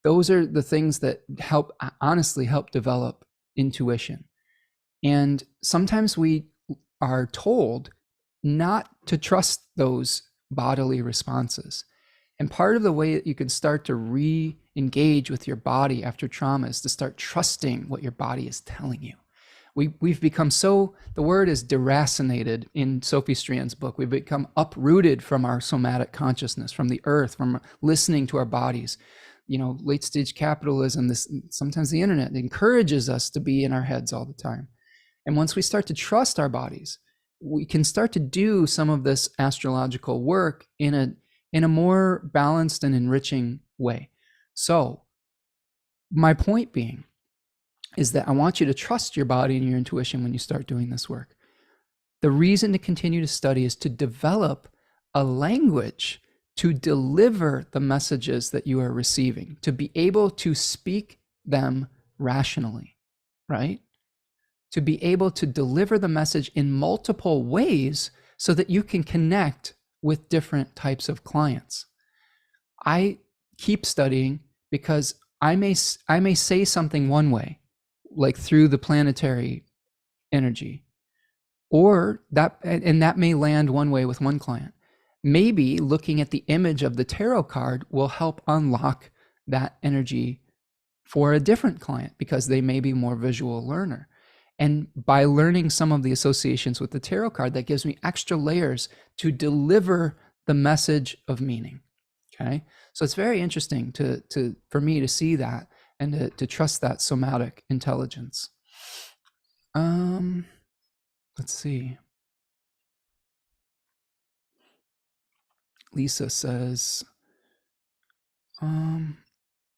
Those are the things that honestly help develop intuition. And sometimes we are told not to trust those bodily responses. And part of the way that you can start to re-engage with your body after trauma is to start trusting what your body is telling you. We've become the word is deracinated in Sophie Strand's book. We've become uprooted from our somatic consciousness, from the earth, from listening to our bodies. Late stage capitalism, sometimes the internet encourages us to be in our heads all the time. And once we start to trust our bodies, we can start to do some of this astrological work in a more balanced and enriching way. So my point being is that I want you to trust your body and your intuition when you start doing this work. The reason to continue to study is to develop a language to deliver the messages that you are receiving, to be able to speak them rationally, right? To be able to deliver the message in multiple ways so that you can connect with different types of clients. I keep studying because I may say something one way, like through the planetary energy, or that may land one way with one client. Maybe looking at the image of the tarot card will help unlock that energy for a different client because they may be more visual learner. And by learning some of the associations with the tarot card, that gives me extra layers to deliver the message of meaning. Okay, so it's very interesting for me to see that and to trust that somatic intelligence. Let's see. Lisa says,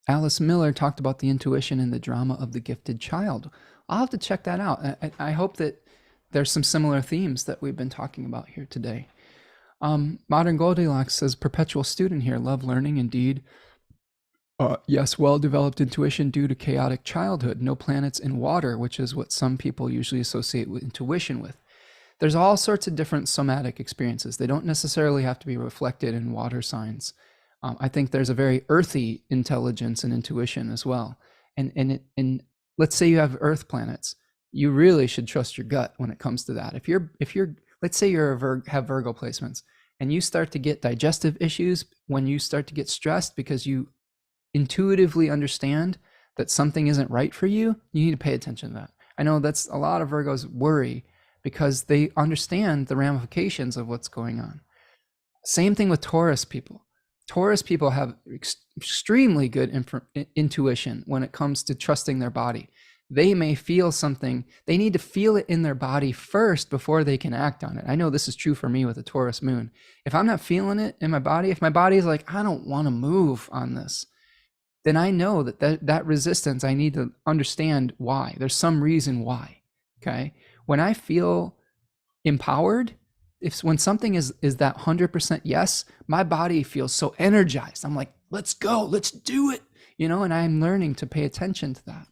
Alice Miller talked about the intuition and the drama of the gifted child. I'll have to check that out. I hope that there's some similar themes that we've been talking about here today. Modern Goldilocks says, perpetual student here, love learning indeed. Yes, well-developed intuition due to chaotic childhood. No planets in water, which is what some people usually associate with intuition with. There's all sorts of different somatic experiences. They don't necessarily have to be reflected in water signs. I think there's a very earthy intelligence and intuition as well. And let's say you have Earth planets, you really should trust your gut when it comes to that. If you're let's say have Virgo placements and you start to get digestive issues when you start to get stressed because you intuitively understand that something isn't right for you, you need to pay attention to that. I know that's a lot of Virgos worry because they understand the ramifications of what's going on. Same thing with Taurus people. Taurus people have extremely good intuition when it comes to trusting their body. They may feel something, they need to feel it in their body first before they can act on it. I know this is true for me with a Taurus moon. If I'm not feeling it in my body, if my body is like, I don't want to move on this, then I know that resistance, I need to understand why. There's some reason why. Okay. When I feel empowered, when something is that 100% yes, my body feels so energized. I'm like, let's go, let's do it, and I'm learning to pay attention to that,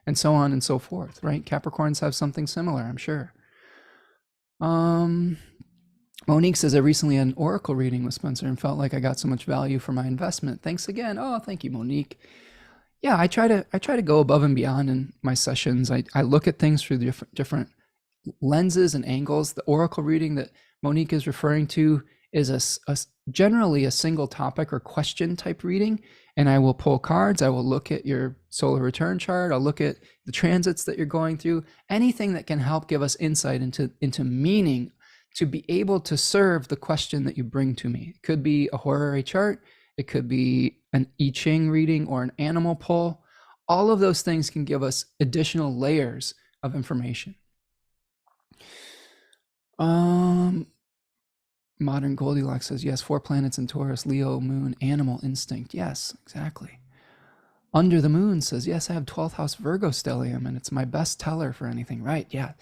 and so on and so forth, right? Capricorns have something similar, I'm sure. Monique says, I recently had an oracle reading with Spencer and felt like I got so much value for my investment. Thanks again. Oh, thank you, Monique. Yeah, I try to go above and beyond in my sessions. I look at things through different lenses and angles. The oracle reading that Monique is referring to is generally a single topic or question type reading. And I will pull cards. I will look at your solar return chart. I'll look at the transits that you're going through. Anything that can help give us insight into meaning to be able to serve the question that you bring to me. It could be a horary chart. It could be an I Ching reading or an animal pull. All of those things can give us additional layers of information. Modern Goldilocks says, yes, 4 planets in Taurus, Leo, Moon, animal instinct. Yes, exactly. Under the Moon says, yes, I have 12th house Virgo stellium, and it's my best teller for anything. Right, yeah.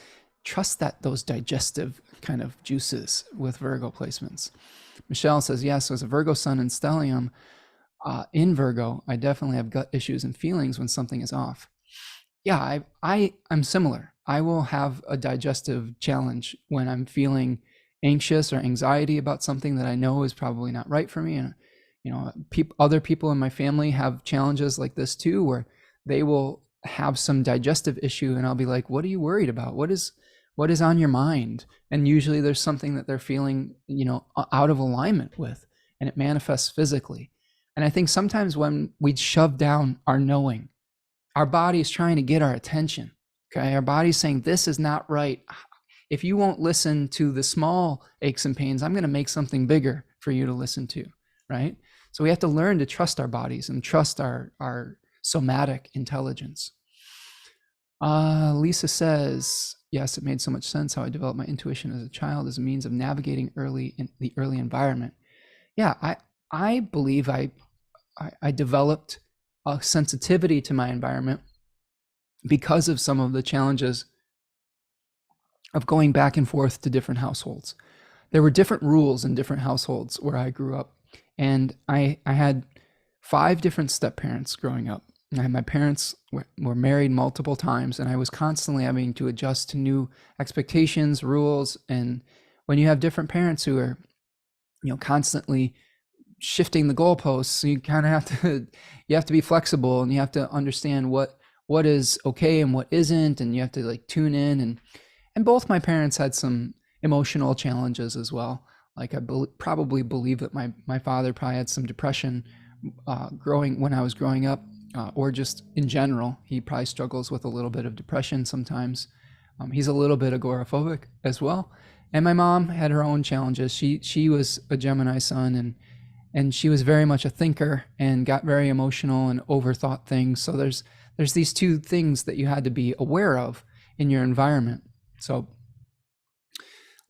Trust those digestive kind of juices with Virgo placements. Michelle says, yes, as a Virgo sun and stellium in Virgo, I definitely have gut issues and feelings when something is off. Yeah, I'm similar. I will have a digestive challenge when I'm feeling anxious or anxiety about something that I know is probably not right for me. And, other people in my family have challenges like this too, where they will have some digestive issue and I'll be like, what are you worried about? What is on your mind? And usually there's something that they're feeling, out of alignment with, and it manifests physically. And I think sometimes when we shove down our knowing, our body is trying to get our attention. Okay. Our body's saying, this is not right. If you won't listen to the small aches and pains, I'm going to make something bigger for you to listen to. Right. So we have to learn to trust our bodies and trust our somatic intelligence. Lisa says, yes, it made so much sense how I developed my intuition as a child as a means of navigating the early environment. Yeah, I believe I developed a sensitivity to my environment because of some of the challenges of going back and forth to different households. There were different rules in different households where I grew up. And I had 5 different step-parents growing up. My parents were married multiple times, and I was constantly having to adjust to new expectations, rules. And when you have different parents who are, constantly shifting the goalposts, you kind of have to be flexible, and you have to understand what is okay and what isn't, and you have to tune in. And both my parents had some emotional challenges as well. Like I probably believe that my father probably had some depression when I was growing up, or just in general. He probably struggles with a little bit of depression sometimes. He's a little bit agoraphobic as well. And my mom had her own challenges. She was a Gemini sun, and she was very much a thinker and got very emotional and overthought things. So there's these 2 things that you had to be aware of in your environment. So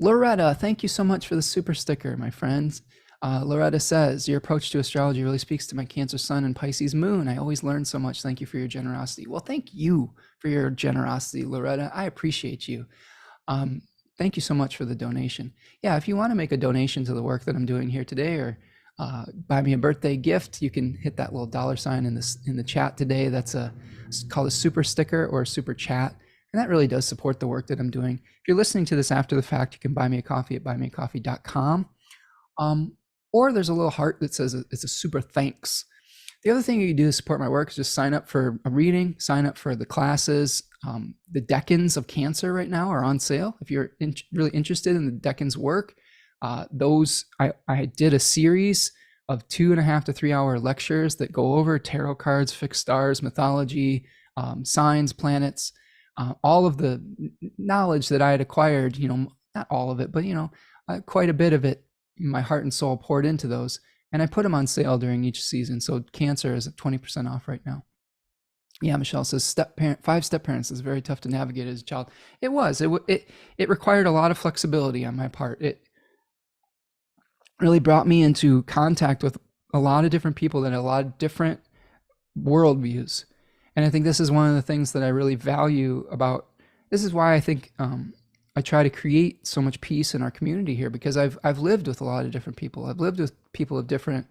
Loretta, thank you so much for the super sticker, my friends. Loretta says, your approach to astrology really speaks to my Cancer sun and Pisces moon. I always learn so much. Thank you for your generosity. Well, thank you for your generosity, Loretta. I appreciate you. Thank you so much for the donation. Yeah, if you want to make a donation to the work that I'm doing here today, or buy me a birthday gift, you can hit that little $sign in the chat today. It's called a super sticker or a super chat. And that really does support the work that I'm doing. If you're listening to this after the fact, you can buy me a coffee at buymeacoffee.com. Or there's a little heart that says it's a super thanks. The other thing you can do to support my work is just sign up for a reading, sign up for the classes. The decans of Cancer right now are on sale. If you're really interested in the decans work, I did a series of 2.5 to 3 hour lectures that go over tarot cards, fixed stars, mythology, signs, planets, all of the knowledge that I had acquired, not all of it, but, quite a bit of it, my heart and soul poured into those. And I put them on sale during each season. So Cancer is at 20% off right now. Yeah, Michelle says 5-step parents is very tough to navigate as a child. It was. It required a lot of flexibility on my part. It really brought me into contact with a lot of different people that had a lot of different worldviews. And I think this is one of the things that I really value about, this is why I think I try to create so much peace in our community here, because I've lived with a lot of different people. I've lived with people of different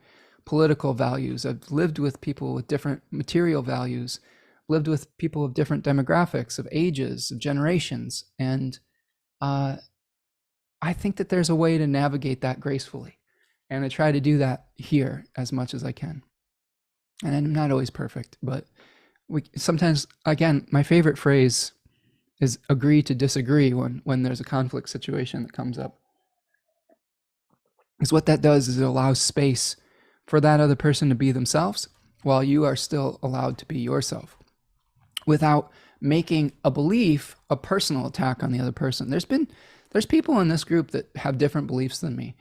political values. I've lived with people with different material values, lived with people of different demographics, of ages, of generations. And I think that there's a way to navigate that gracefully. And I try to do that here as much as I can. And I'm not always perfect, but sometimes, again, my favorite phrase is agree to disagree when there's a conflict situation that comes up. Because what that does is it allows space for that other person to be themselves while you are still allowed to be yourself, without making a belief a personal attack on the other person. There's people in this group that have different beliefs than me,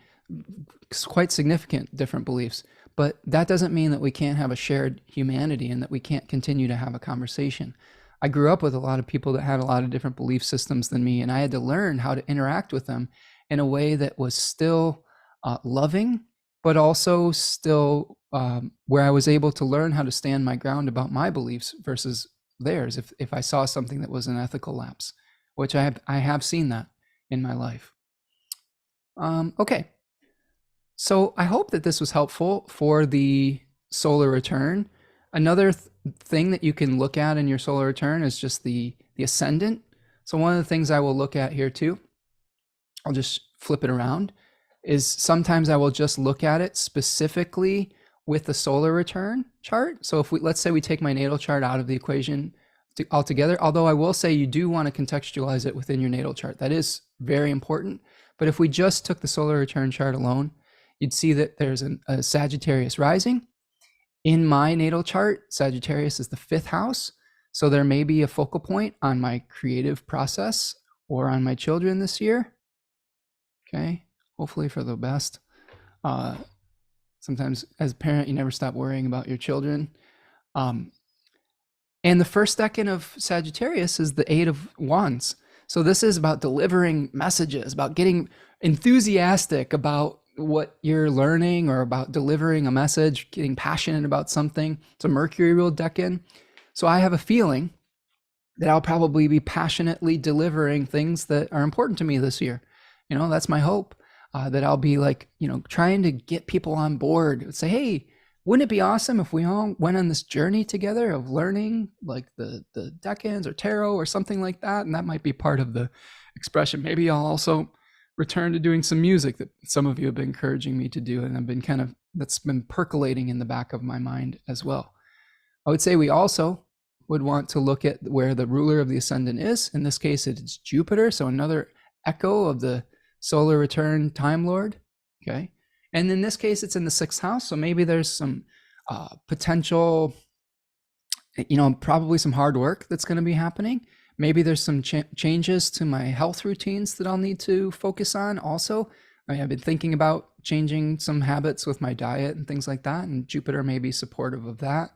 quite significant different beliefs, but that doesn't mean that we can't have a shared humanity and that we can't continue to have a conversation. I grew up with a lot of people that had a lot of different belief systems than me, and I had to learn how to interact with them in a way that was still loving, but also still where I was able to learn how to stand my ground about my beliefs versus theirs if I saw something that was an ethical lapse, which I have seen that in my life. Okay, so I hope that this was helpful for the solar return. Another thing that you can look at in your solar return is just the ascendant. So one of the things I will look at here too, I'll just flip it around, is sometimes I will just look at it specifically with the solar return chart. So if let's say we take my natal chart out of the equation altogether, although I will say you do want to contextualize it within your natal chart. That is very important. But if we just took the solar return chart alone, you'd see that there's a Sagittarius rising. In my natal chart, Sagittarius is the 5th house. So there may be a focal point on my creative process or on my children this year. Okay, hopefully for the best. Sometimes as a parent, you never stop worrying about your children. And the first decan of Sagittarius is the 8 of Wands. So this is about delivering messages, about getting enthusiastic about what you're learning or about delivering a message, getting passionate about something. It's a Mercury ruled decan. So I have a feeling that I'll probably be passionately delivering things that are important to me this year. That's my hope, that I'll be trying to get people on board, say, hey, wouldn't it be awesome if we all went on this journey together of learning like the decans or tarot or something like that? And that might be part of the expression. Maybe I'll also return to doing some music that some of you have been encouraging me to do, and I've been that's been percolating in the back of my mind as well. I would say we also would want to look at where the ruler of the ascendant is. In this case, it's Jupiter, so another echo of the solar return Time Lord. Okay, and in this case, it's in the 6th house, so maybe there's some potential, probably some hard work that's going to be happening. Maybe there's some changes to my health routines that I'll need to focus on also. I've been thinking about changing some habits with my diet and things like that, and Jupiter may be supportive of that.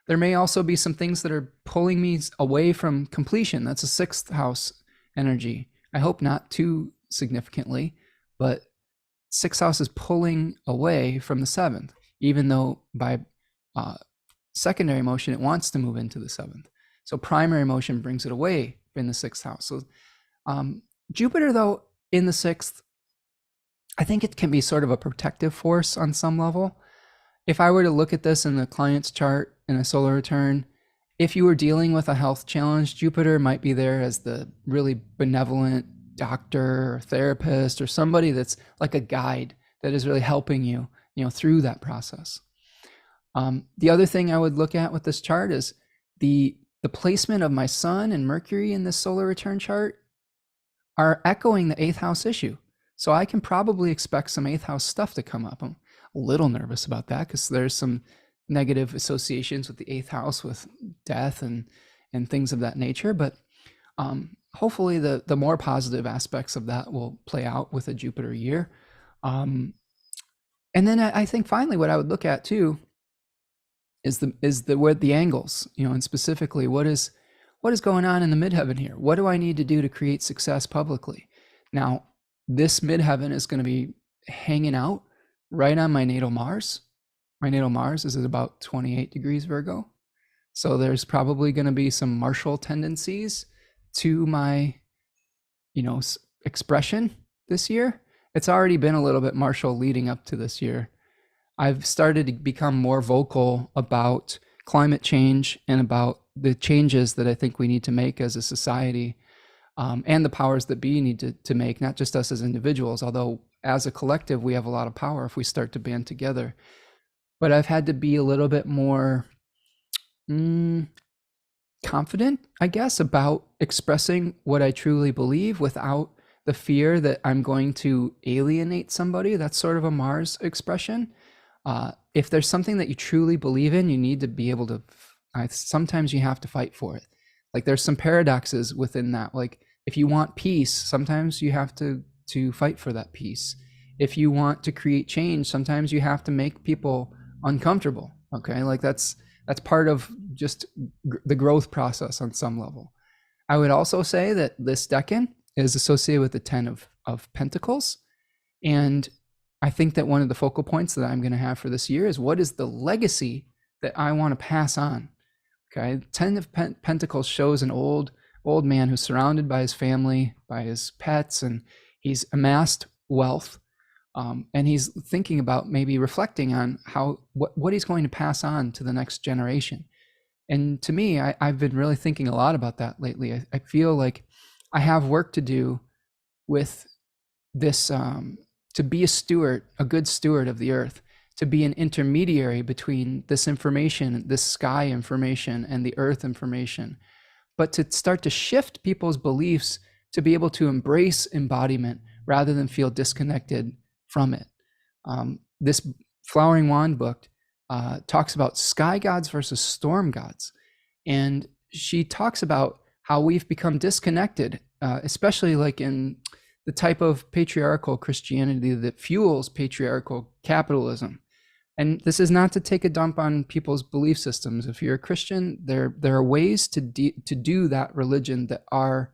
There may also be some things that are pulling me away from completion. That's a 6th house energy. I hope not too significantly, but 6th house is pulling away from the 7th, even though by secondary motion, it wants to move into the 7th. So primary motion brings it away in the 6th house. So Jupiter, though, in the 6th, I think it can be sort of a protective force on some level. If I were to look at this in the client's chart in a solar return, if you were dealing with a health challenge, Jupiter might be there as the really benevolent doctor or therapist or somebody that's like a guide that is really helping you, through that process. The other thing I would look at with this chart is the placement of my sun and Mercury in this solar return chart are echoing the 8th house issue. So I can probably expect some 8th house stuff to come up. I'm a little nervous about that because there's some negative associations with the 8th house with death and things of that nature. But hopefully the more positive aspects of that will play out with a Jupiter year. And then I think finally what I would look at too is the angles, and specifically what is going on in the midheaven here? What do I need to do to create success publicly? Now, this midheaven is going to be hanging out right on my natal Mars. My natal Mars is at about 28 degrees Virgo. So there's probably going to be some martial tendencies to my, expression this year. It's already been a little bit martial leading up to this year. I've started to become more vocal about climate change and about the changes that I think we need to make as a society, and the powers that be need to make, not just us as individuals, although as a collective, we have a lot of power if we start to band together. But I've had to be a little bit more confident, I guess, about expressing what I truly believe without the fear that I'm going to alienate somebody. That's sort of a Mars expression. If there's something that you truly believe in, you need to be able to, sometimes you have to fight for it. Like there's some paradoxes within that. Like if you want peace, sometimes you have to fight for that peace. If you want to create change, sometimes you have to make people uncomfortable. Okay. Like that's part of just the growth process on some level. I would also say that this decan is associated with the 10 of Pentacles. And I think that one of the focal points that I'm going to have for this year is what is the legacy that I want to pass on? Okay. 10 of Pentacles shows an old man who's surrounded by his family, by his pets, and he's amassed wealth. And he's thinking about maybe reflecting on what he's going to pass on to the next generation. And to me, I've been really thinking a lot about that lately. I feel like I have work to do with this, to be a good steward of the earth, to be an intermediary between this information, this sky information, and the earth information, but to start to shift people's beliefs to be able to embrace embodiment rather than feel disconnected from it. This Flowering Wand book talks about sky gods versus storm gods. And she talks about how we've become disconnected, especially like in the type of patriarchal Christianity that fuels patriarchal capitalism. And this is not to take a dump on people's belief systems. If you're a Christian, there are ways to do that religion that are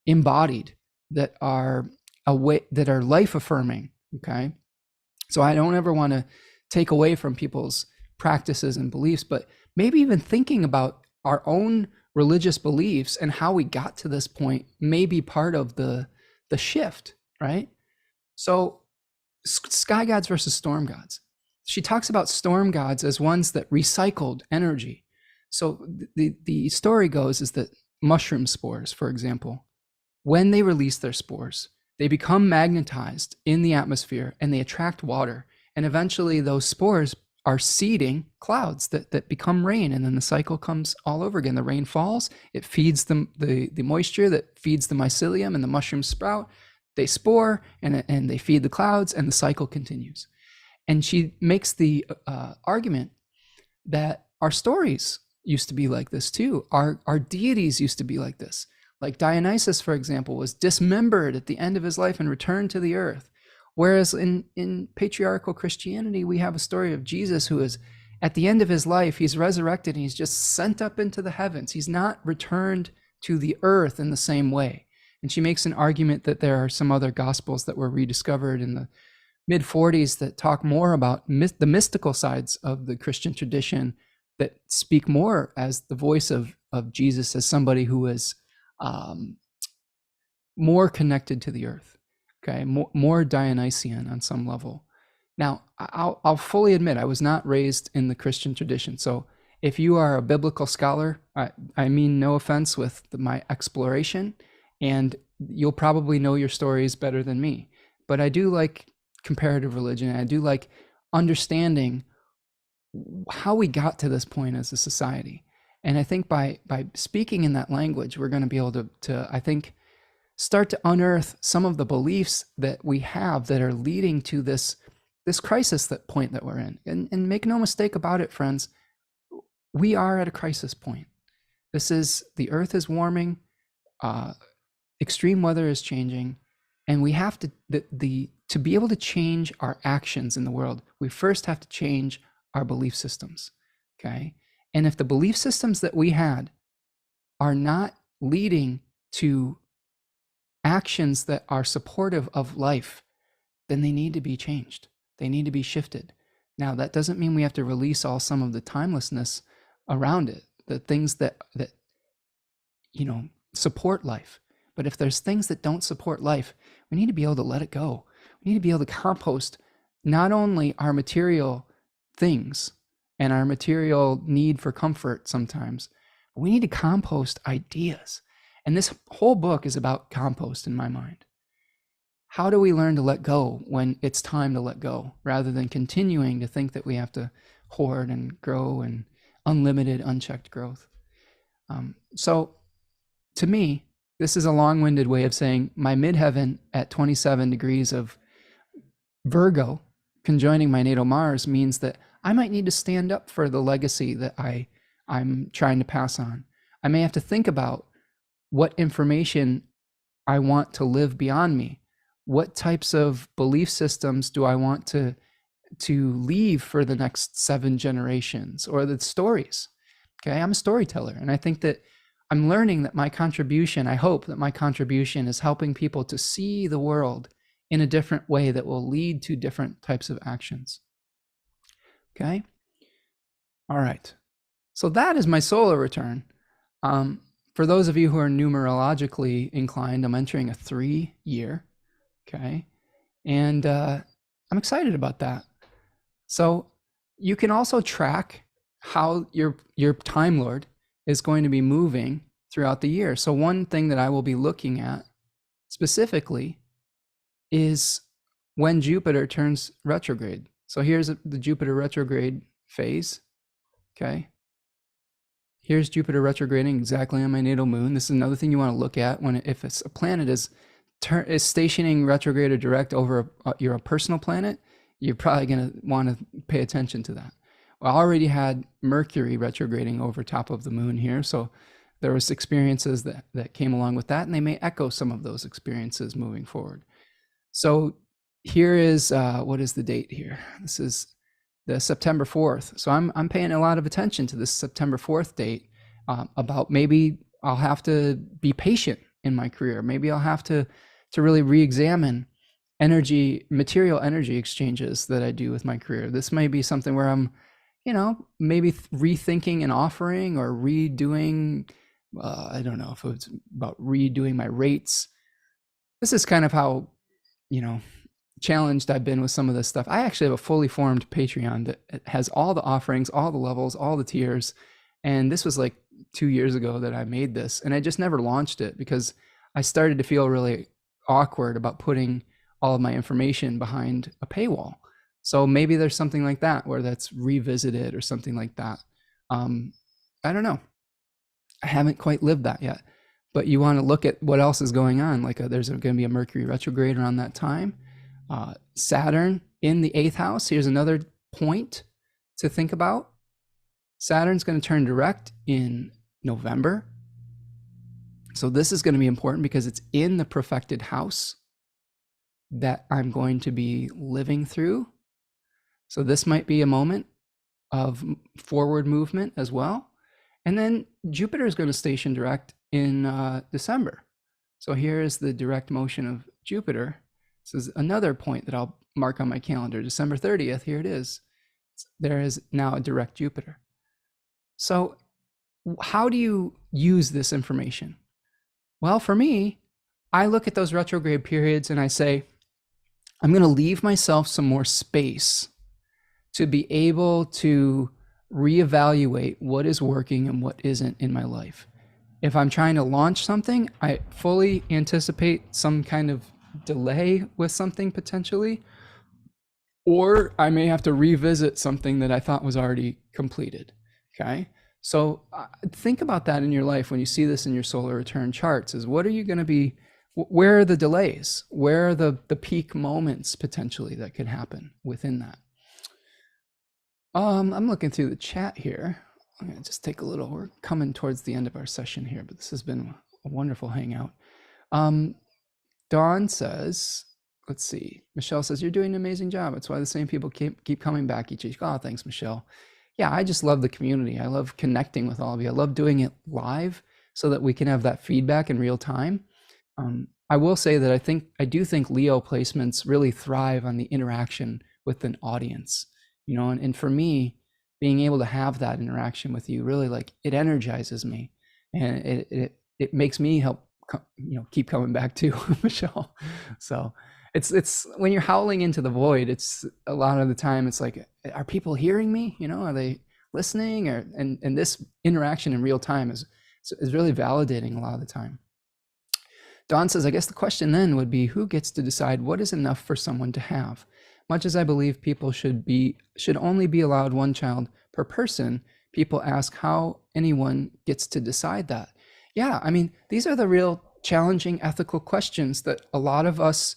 embodied, that are life affirming. Okay, so I don't ever want to take away from people's practices and beliefs, but maybe even thinking about our own religious beliefs and how we got to this point may be part of the shift, right? So sky gods versus storm gods. She talks about storm gods as ones that recycled energy. So the story goes is that mushroom spores, for example, when they release their spores, they become magnetized in the atmosphere and they attract water. And eventually those spores are seeding clouds that become rain. And then the cycle comes all over again. The rain falls, it feeds the moisture that feeds the mycelium, and the mushrooms sprout, they spore, and they feed the clouds, and the cycle continues. And she makes the argument that our stories used to be like this too. Our deities used to be like this. Like Dionysus, for example, was dismembered at the end of his life and returned to the earth. Whereas in patriarchal Christianity, we have a story of Jesus who is, at the end of his life, he's resurrected and he's just sent up into the heavens. He's not returned to the earth in the same way. And she makes an argument that there are some other gospels that were rediscovered in the mid-40s that talk more about the mystical sides of the Christian tradition, that speak more as the voice of Jesus as somebody who is more connected to the earth. okay, more Dionysian on some level. Now, I'll fully admit I was not raised in the Christian tradition. So if you are a biblical scholar, I mean no offense with my exploration, and you'll probably know your stories better than me. But I do like comparative religion, and I do like understanding how we got to this point as a society. And I think by speaking in that language, we're going to be able to I think, start to unearth some of the beliefs that we have that are leading to this crisis point that we're in. And make no mistake about it, friends, we are at a crisis point. The earth is warming, extreme weather is changing, and we have to to be able to change our actions in the world, we first have to change our belief systems. Okay? And if the belief systems that we had are not leading to actions that are supportive of life, then they need to be changed. They need to be shifted. Now, that doesn't mean we have to release some of the timelessness around it, the things that support life. But if there's things that don't support life, we need to be able to let it go. We need to be able to compost not only our material things and our material need for comfort sometimes, but we need to compost ideas. And this whole book is about compost in my mind. How do we learn to let go when it's time to let go, rather than continuing to think that we have to hoard and grow and unlimited, unchecked growth? So to me, this is a long-winded way of saying my midheaven at 27 degrees of Virgo conjoining my natal Mars means that I might need to stand up for the legacy that I'm trying to pass on. I may have to think about what information I want to live beyond me. What types of belief systems do I want to leave for the next 7 generations, or the stories? Okay, I'm a storyteller, and I think that I'm learning that my contribution, I hope that my contribution is helping people to see the world in a different way that will lead to different types of actions. Okay? All right. So that is my solar return. For those of you who are numerologically inclined, I'm entering a 3-year. Okay? And I'm excited about that. So you can also track how your Time Lord is going to be moving throughout the year. So one thing that I will be looking at specifically is when Jupiter turns retrograde. So here's the Jupiter retrograde phase. Okay. Here's Jupiter retrograding exactly on my natal moon. This is another thing you want to look at if it's a planet is stationing retrograde or direct over a personal planet. You're probably going to want to pay attention to that. I already had Mercury retrograding over top of the moon here, so there was experiences that came along with that, and they may echo some of those experiences moving forward. So here is what is the date here? This is the September 4th. So I'm paying a lot of attention to this September 4th date, about maybe I'll have to be patient in my career. Maybe I'll have to really re-examine material energy exchanges that I do with my career. This may be something where I'm, maybe rethinking an offering or redoing, I don't know if it's about redoing my rates. This is kind of how, challenged I've been with some of this stuff. I actually have a fully formed Patreon that has all the offerings, all the levels, all the tiers. And this was like 2 years ago that I made this, and I just never launched it because I started to feel really awkward about putting all of my information behind a paywall. So maybe there's something like that where that's revisited or something like that. I don't know. I haven't quite lived that yet, but you want to look at what else is going on. Like there's going to be a Mercury retrograde around that time. Saturn in the 8th house. Here's another point to think about. Saturn's going to turn direct in November. So this is going to be important because it's in the profected house that I'm going to be living through. So this might be a moment of forward movement as well. And then Jupiter is going to station direct in December. So here is the direct motion of Jupiter. This is another point that I'll mark on my calendar. December 30th, here it is. There is now a direct Jupiter. So how do you use this information? Well, for me, I look at those retrograde periods and I say, I'm going to leave myself some more space to be able to reevaluate what is working and what isn't in my life. If I'm trying to launch something, I fully anticipate some kind of delay with something potentially, or I may have to revisit something that I thought was already completed. Okay. So think about that in your life when you see this in your solar return charts is what are you going to be, where are the delays? Where are the peak moments potentially that could happen within that? I'm looking through the chat here. I'm going to just take a little, we're coming towards the end of our session here, but this has been a wonderful hangout. Dawn says, let's see. Michelle says, you're doing an amazing job. That's why the same people keep coming back each week. Oh, thanks, Michelle. Yeah, I just love the community. I love connecting with all of you. I love doing it live so that we can have that feedback in real time. I will say that I do think Leo placements really thrive on the interaction with an audience, you know, and for me, being able to have that interaction with you really like it energizes me, and it makes me help, you know, keep coming back to Michelle. So it's when you're howling into the void, it's a lot of the time it's like, are people hearing me? You know, are they listening? Or and this interaction in real time is really validating a lot of the time. Dawn says, I guess the question then would be, who gets to decide what is enough for someone to have? Much as I believe people should only be allowed one child per person, people ask how anyone gets to decide that. Yeah, I mean, these are the real challenging ethical questions that a lot of us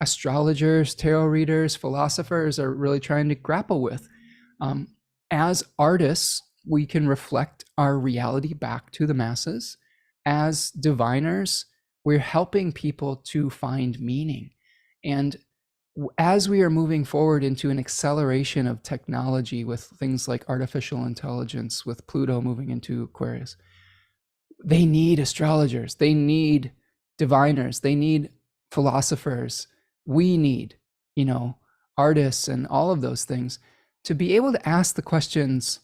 astrologers, tarot readers, philosophers are really trying to grapple with. As artists, we can reflect our reality back to the masses. As diviners, we're helping people to find meaning. And as we are moving forward into an acceleration of technology with things like artificial intelligence, with Pluto moving into Aquarius, they need astrologers, they need diviners, they need philosophers. We need, you know, artists and all of those things to be able to ask the questions,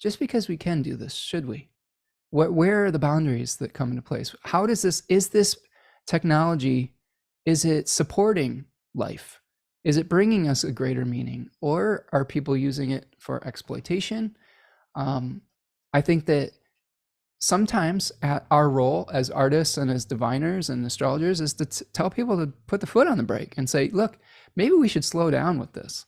just because we can do this, should we? Where are the boundaries that come into place? How does this, is this technology, is it supporting life? Is it bringing us a greater meaning? Or are people using it for exploitation? I think that sometimes our role as artists and as diviners and astrologers is to tell people to put the foot on the brake and say, look, maybe we should slow down with this.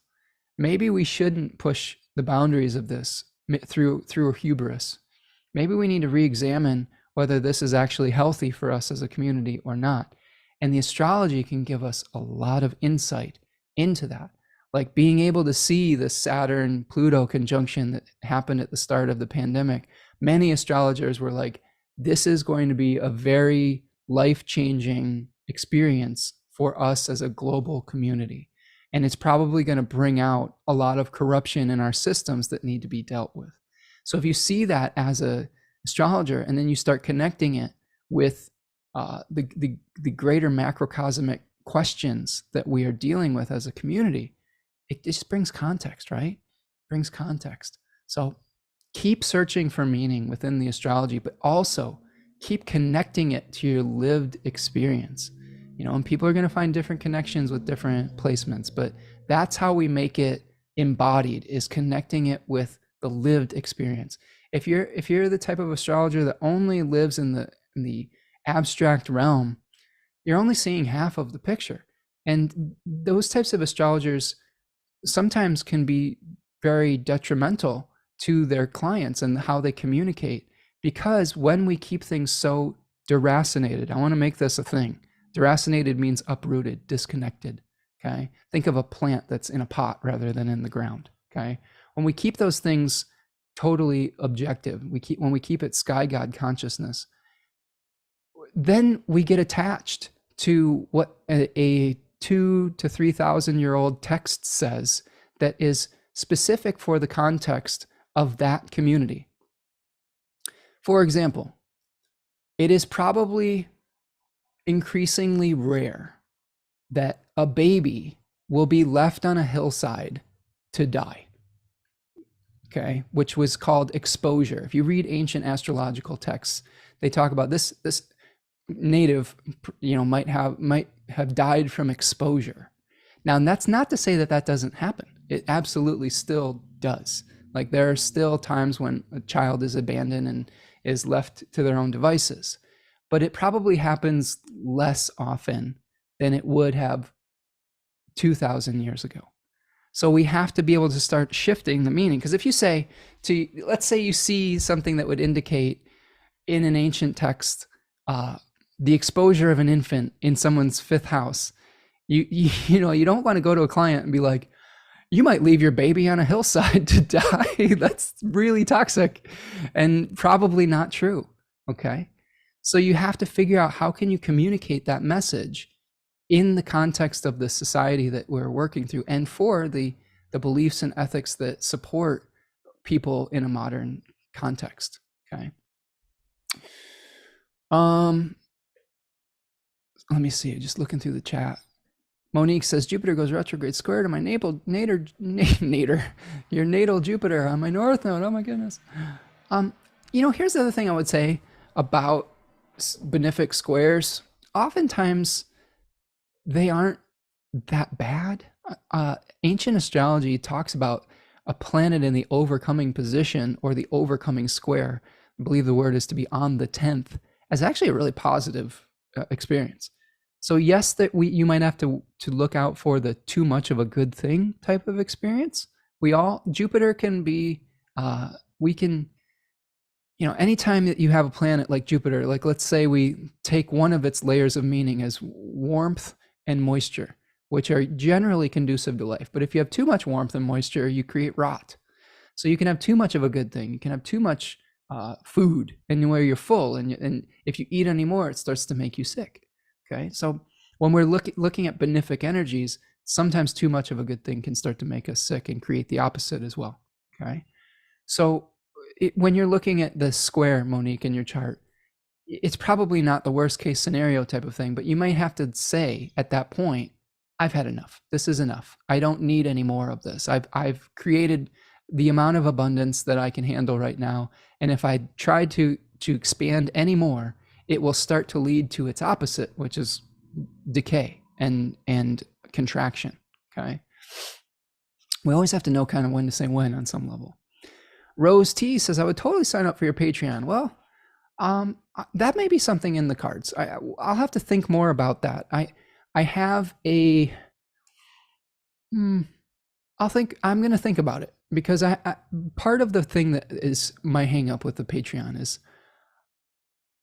Maybe we shouldn't push the boundaries of this through hubris. Maybe we need to re-examine whether this is actually healthy for us as a community or not. And the astrology can give us a lot of insight into that. Like being able to see the Saturn-Pluto conjunction that happened at the start of the pandemic. Many astrologers were like, this is going to be a very life-changing experience for us as a global community. And it's probably going to bring out a lot of corruption in our systems that need to be dealt with. So if you see that as an astrologer, and then you start connecting it with the greater macrocosmic questions that we are dealing with as a community, it just brings context, right? Brings context. So keep searching for meaning within the astrology, but also keep connecting it to your lived experience. You know, and people are going to find different connections with different placements, but that's how we make it embodied, is connecting it with the lived experience. If you're the type of astrologer that only lives in the abstract realm, you're only seeing half of the picture. And those types of astrologers sometimes can be very detrimental to their clients and how they communicate, because when we keep things so deracinated, I want to make this a thing. Deracinated means uprooted, disconnected. Okay. Think of a plant that's in a pot rather than in the ground. Okay. When we keep those things totally objective, when we keep it sky god consciousness, then we get attached to what a 2,000 to 3,000 year old text says that is specific for the context of that community. For example, it is probably increasingly rare that a baby will be left on a hillside to die. Okay, which was called exposure. If you read ancient astrological texts, they talk about this native, you know, might have died from exposure. Now, and that's not to say that that doesn't happen. It absolutely still does. Like there are still times when a child is abandoned and is left to their own devices, but it probably happens less often than it would have 2,000 years ago. So we have to be able to start shifting the meaning. Because if you say let's say you see something that would indicate in an ancient text the exposure of an infant in someone's fifth house, you know, you don't want to go to a client and be like, you might leave your baby on a hillside to die. That's really toxic and probably not true. Okay. So you have to figure out how can you communicate that message in the context of the society that we're working through and for the beliefs and ethics that support people in a modern context. Okay. Let me see, just looking through the chat. Monique says Jupiter goes retrograde square to my natal your natal Jupiter on my north node. Oh my goodness. You know, here's the other thing I would say about benefic squares. Oftentimes they aren't that bad. Ancient astrology talks about a planet in the overcoming position or the overcoming square. I believe the word is to be on the 10th, as actually a really positive experience. So yes, that you might have to look out for the too much of a good thing type of experience. Jupiter can be, we can, you know, anytime that you have a planet like Jupiter, like let's say we take one of its layers of meaning as warmth and moisture, which are generally conducive to life. But if you have too much warmth and moisture, you create rot. So you can have too much of a good thing. You can have too much food and where you're full. And if you eat anymore, it starts to make you sick. Okay. So when we're looking at benefic energies, sometimes too much of a good thing can start to make us sick and create the opposite as well. Okay. So when you're looking at the square, Monique, in your chart, it's probably not the worst case scenario type of thing, but you might have to say at that point, I've had enough. This is enough. I don't need any more of this. I've created the amount of abundance that I can handle right now. And if I try to expand any more, it will start to lead to its opposite, which is decay and contraction. Okay. We always have to know kind of when to say when on some level. Rose T says, I would totally sign up for your Patreon. Well, that may be something in the cards. I'll have to think more about that. I have a, I'm going to think about it because part of the thing that is my hang up with the Patreon is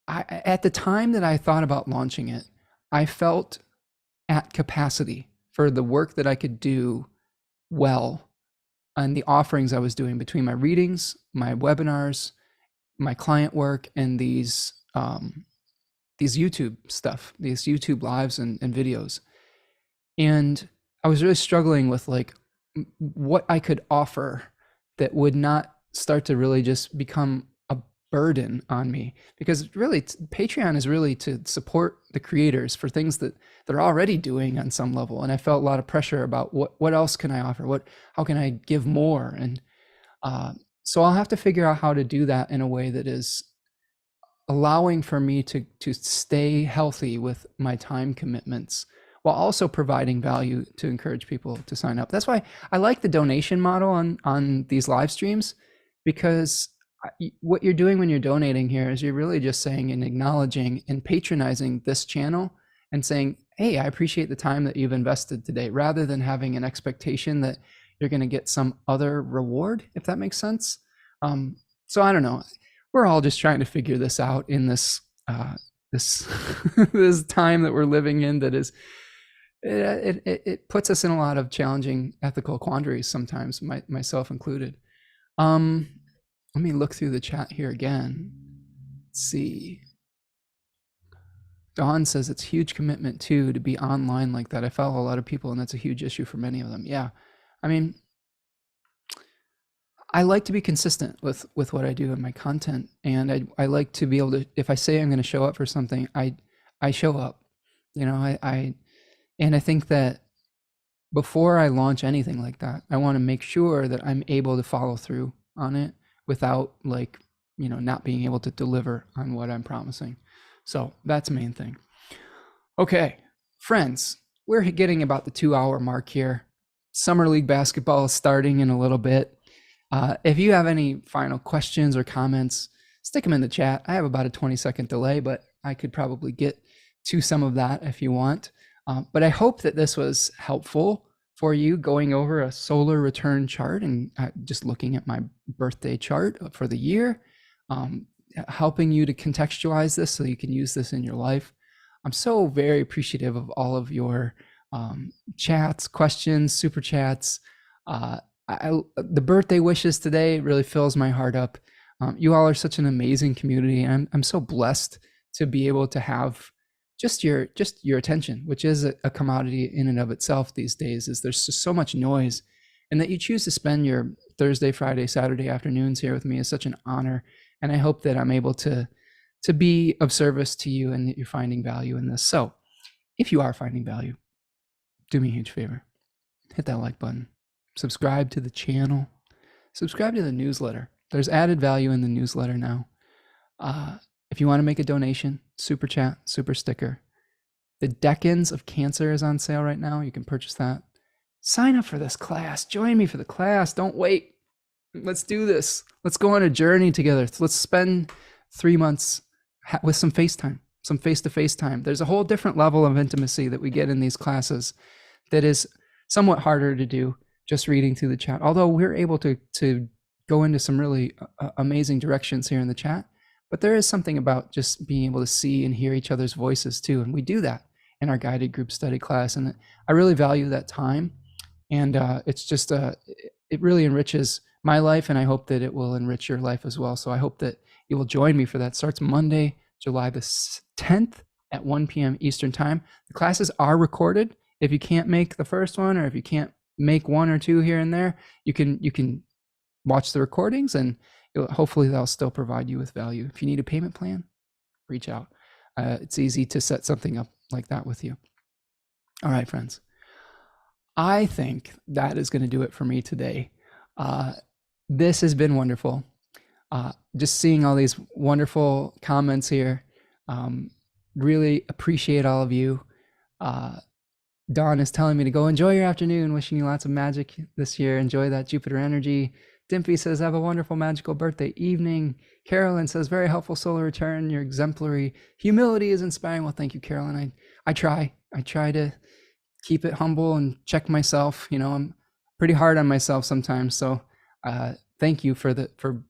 at the time that I thought about launching it, I felt at capacity for the work that I could do well and the offerings I was doing between my readings, my webinars, my client work, and these YouTube stuff, these YouTube lives and videos. And I was really struggling with like what I could offer that would not start to really just become a burden on me, because really Patreon is really to support the creators for things that they're already doing on some level. And I felt a lot of pressure about what else can I offer? How can I give more? And so I'll have to figure out how to do that in a way that is allowing for me to stay healthy with my time commitments while also providing value to encourage people to sign up. That's why I like the donation model on these live streams, because what you're doing when you're donating here is you're really just saying and acknowledging and patronizing this channel and saying, hey, I appreciate the time that you've invested today, rather than having an expectation that you're going to get some other reward, if that makes sense. So I don't know. We're all just trying to figure this out in this this this time that we're living in. That is, it puts us in a lot of challenging ethical quandaries sometimes, myself included. Let me look through the chat here again. Let's see. Dawn says it's huge commitment too to be online like that. I follow a lot of people, and that's a huge issue for many of them. Yeah, I mean, I like to be consistent with what I do in my content, and I like to be able to, if I say I'm going to show up for something, I show up. You know, and I think that before I launch anything like that, I want to make sure that I'm able to follow through on it without, like, you know, not being able to deliver on what I'm promising. So that's the main thing. Okay, friends, we're getting about the 2-hour mark here. Summer League basketball is starting in a little bit. If you have any final questions or comments, stick them in the chat. I have about a 20-second delay, but I could probably get to some of that if you want. But I hope that this was helpful for you, going over a solar return chart and just looking at my birthday chart for the year, helping you to contextualize this so you can use this in your life. I'm so very appreciative of all of your chats, questions, super chats. The birthday wishes today really fills my heart up. You all are such an amazing community, and I'm so blessed to be able to have just your attention, which is a commodity in and of itself these days. Is there's just so much noise, and that you choose to spend your Thursday, Friday, Saturday afternoons here with me is such an honor. And I hope that I'm able to be of service to you and that you're finding value in this. So if you are finding value, do me a huge favor. Hit that like button. Subscribe to the channel. Subscribe to the newsletter. There's added value in the newsletter now. If you want to make a donation, super chat, super sticker. The Decans of Cancer is on sale right now. You can purchase that. Sign up for this class. Join me for the class. Don't wait. Let's do this. Let's go on a journey together. Let's spend 3 months with some FaceTime, some face-to-face time. There's a whole different level of intimacy that we get in these classes that is somewhat harder to do just reading through the chat. Although we're able to go into some really amazing directions here in the chat, but there is something about just being able to see and hear each other's voices too. And we do that in our guided group study class. And I really value that time. And it's just, it really enriches my life, and I hope that it will enrich your life as well. So I hope that you will join me for that. It starts Monday, July the 10th at 1 p.m. Eastern time. The classes are recorded. If you can't make the first one, or if you can't make one or two here and there, you can watch the recordings, and hopefully they'll still provide you with value. If you need a payment plan, reach out. It's easy to set something up like that with you. All right, friends. I think that is going to do it for me today. This has been wonderful. Just seeing all these wonderful comments here. Really appreciate all of you. Dawn is telling me to go enjoy your afternoon, wishing you lots of magic this year. Enjoy that Jupiter energy. Dimpy says, have a wonderful magical birthday evening. Carolyn says, very helpful solar return. You're exemplary. Humility is inspiring. Well, thank you, Carolyn. I try to keep it humble and check myself. You know, I'm pretty hard on myself sometimes. So thank you for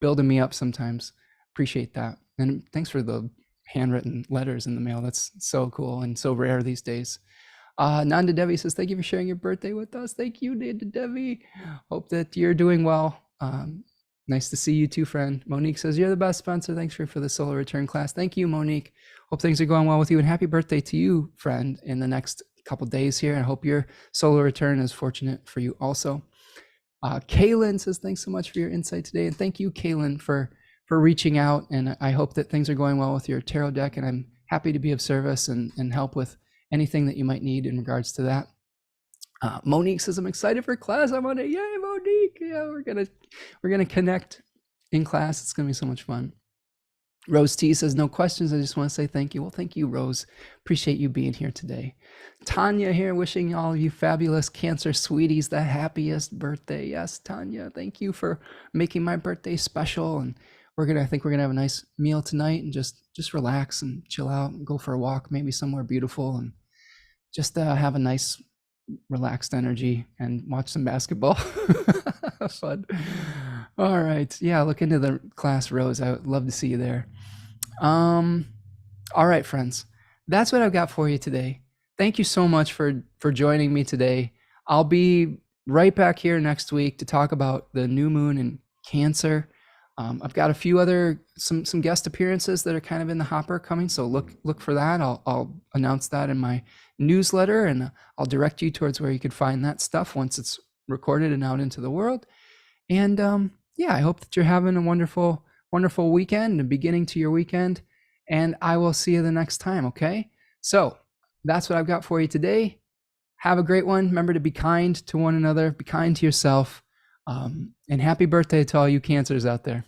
building me up sometimes. Appreciate that. And thanks for the handwritten letters in the mail. That's so cool and so rare these days. Nanda Devi says, thank you for sharing your birthday with us. Thank you, Nanda Devi. Hope that you're doing well. Nice to see you too, friend. Monique says, you're the best, Spencer. Thanks for the solar return class. Thank you, Monique. Hope things are going well with you, and happy birthday to you, friend, in the next couple days here. I hope your solar return is fortunate for you also. Kaylin says, thanks so much for your insight today. And thank you, Kaylin, for reaching out. And I hope that things are going well with your tarot deck. And I'm happy to be of service and help with anything that you might need in regards to that. Monique says, I'm excited for class. I'm on it. Yay, Monique. Yeah, we're gonna connect in class. It's gonna be so much fun. Rose T says, no questions. I just want to say thank you. Well, thank you, Rose. Appreciate you being here today. Tanya here, wishing all of you fabulous Cancer sweeties the happiest birthday. Yes, Tanya, thank you for making my birthday special. And I think we're gonna have a nice meal tonight and just relax and chill out and go for a walk, maybe somewhere beautiful, and just have a nice relaxed energy and watch some basketball. Fun. All right. Yeah, look into the class, Rose. I would love to see you there. All right, friends. That's what I've got for you today. Thank you so much for joining me today. I'll be right back here next week to talk about the new moon in Cancer. I've got a few other some guest appearances that are kind of in the hopper coming, so look for that. I'll announce that in my newsletter, and I'll direct you towards where you can find that stuff once it's recorded and out into the world. And yeah, I hope that you're having a wonderful weekend and beginning to your weekend, and I will see you the next time. Okay, so that's what I've got for you today. Have a great one. Remember to be kind to one another, be kind to yourself. And happy birthday to all you Cancers out there.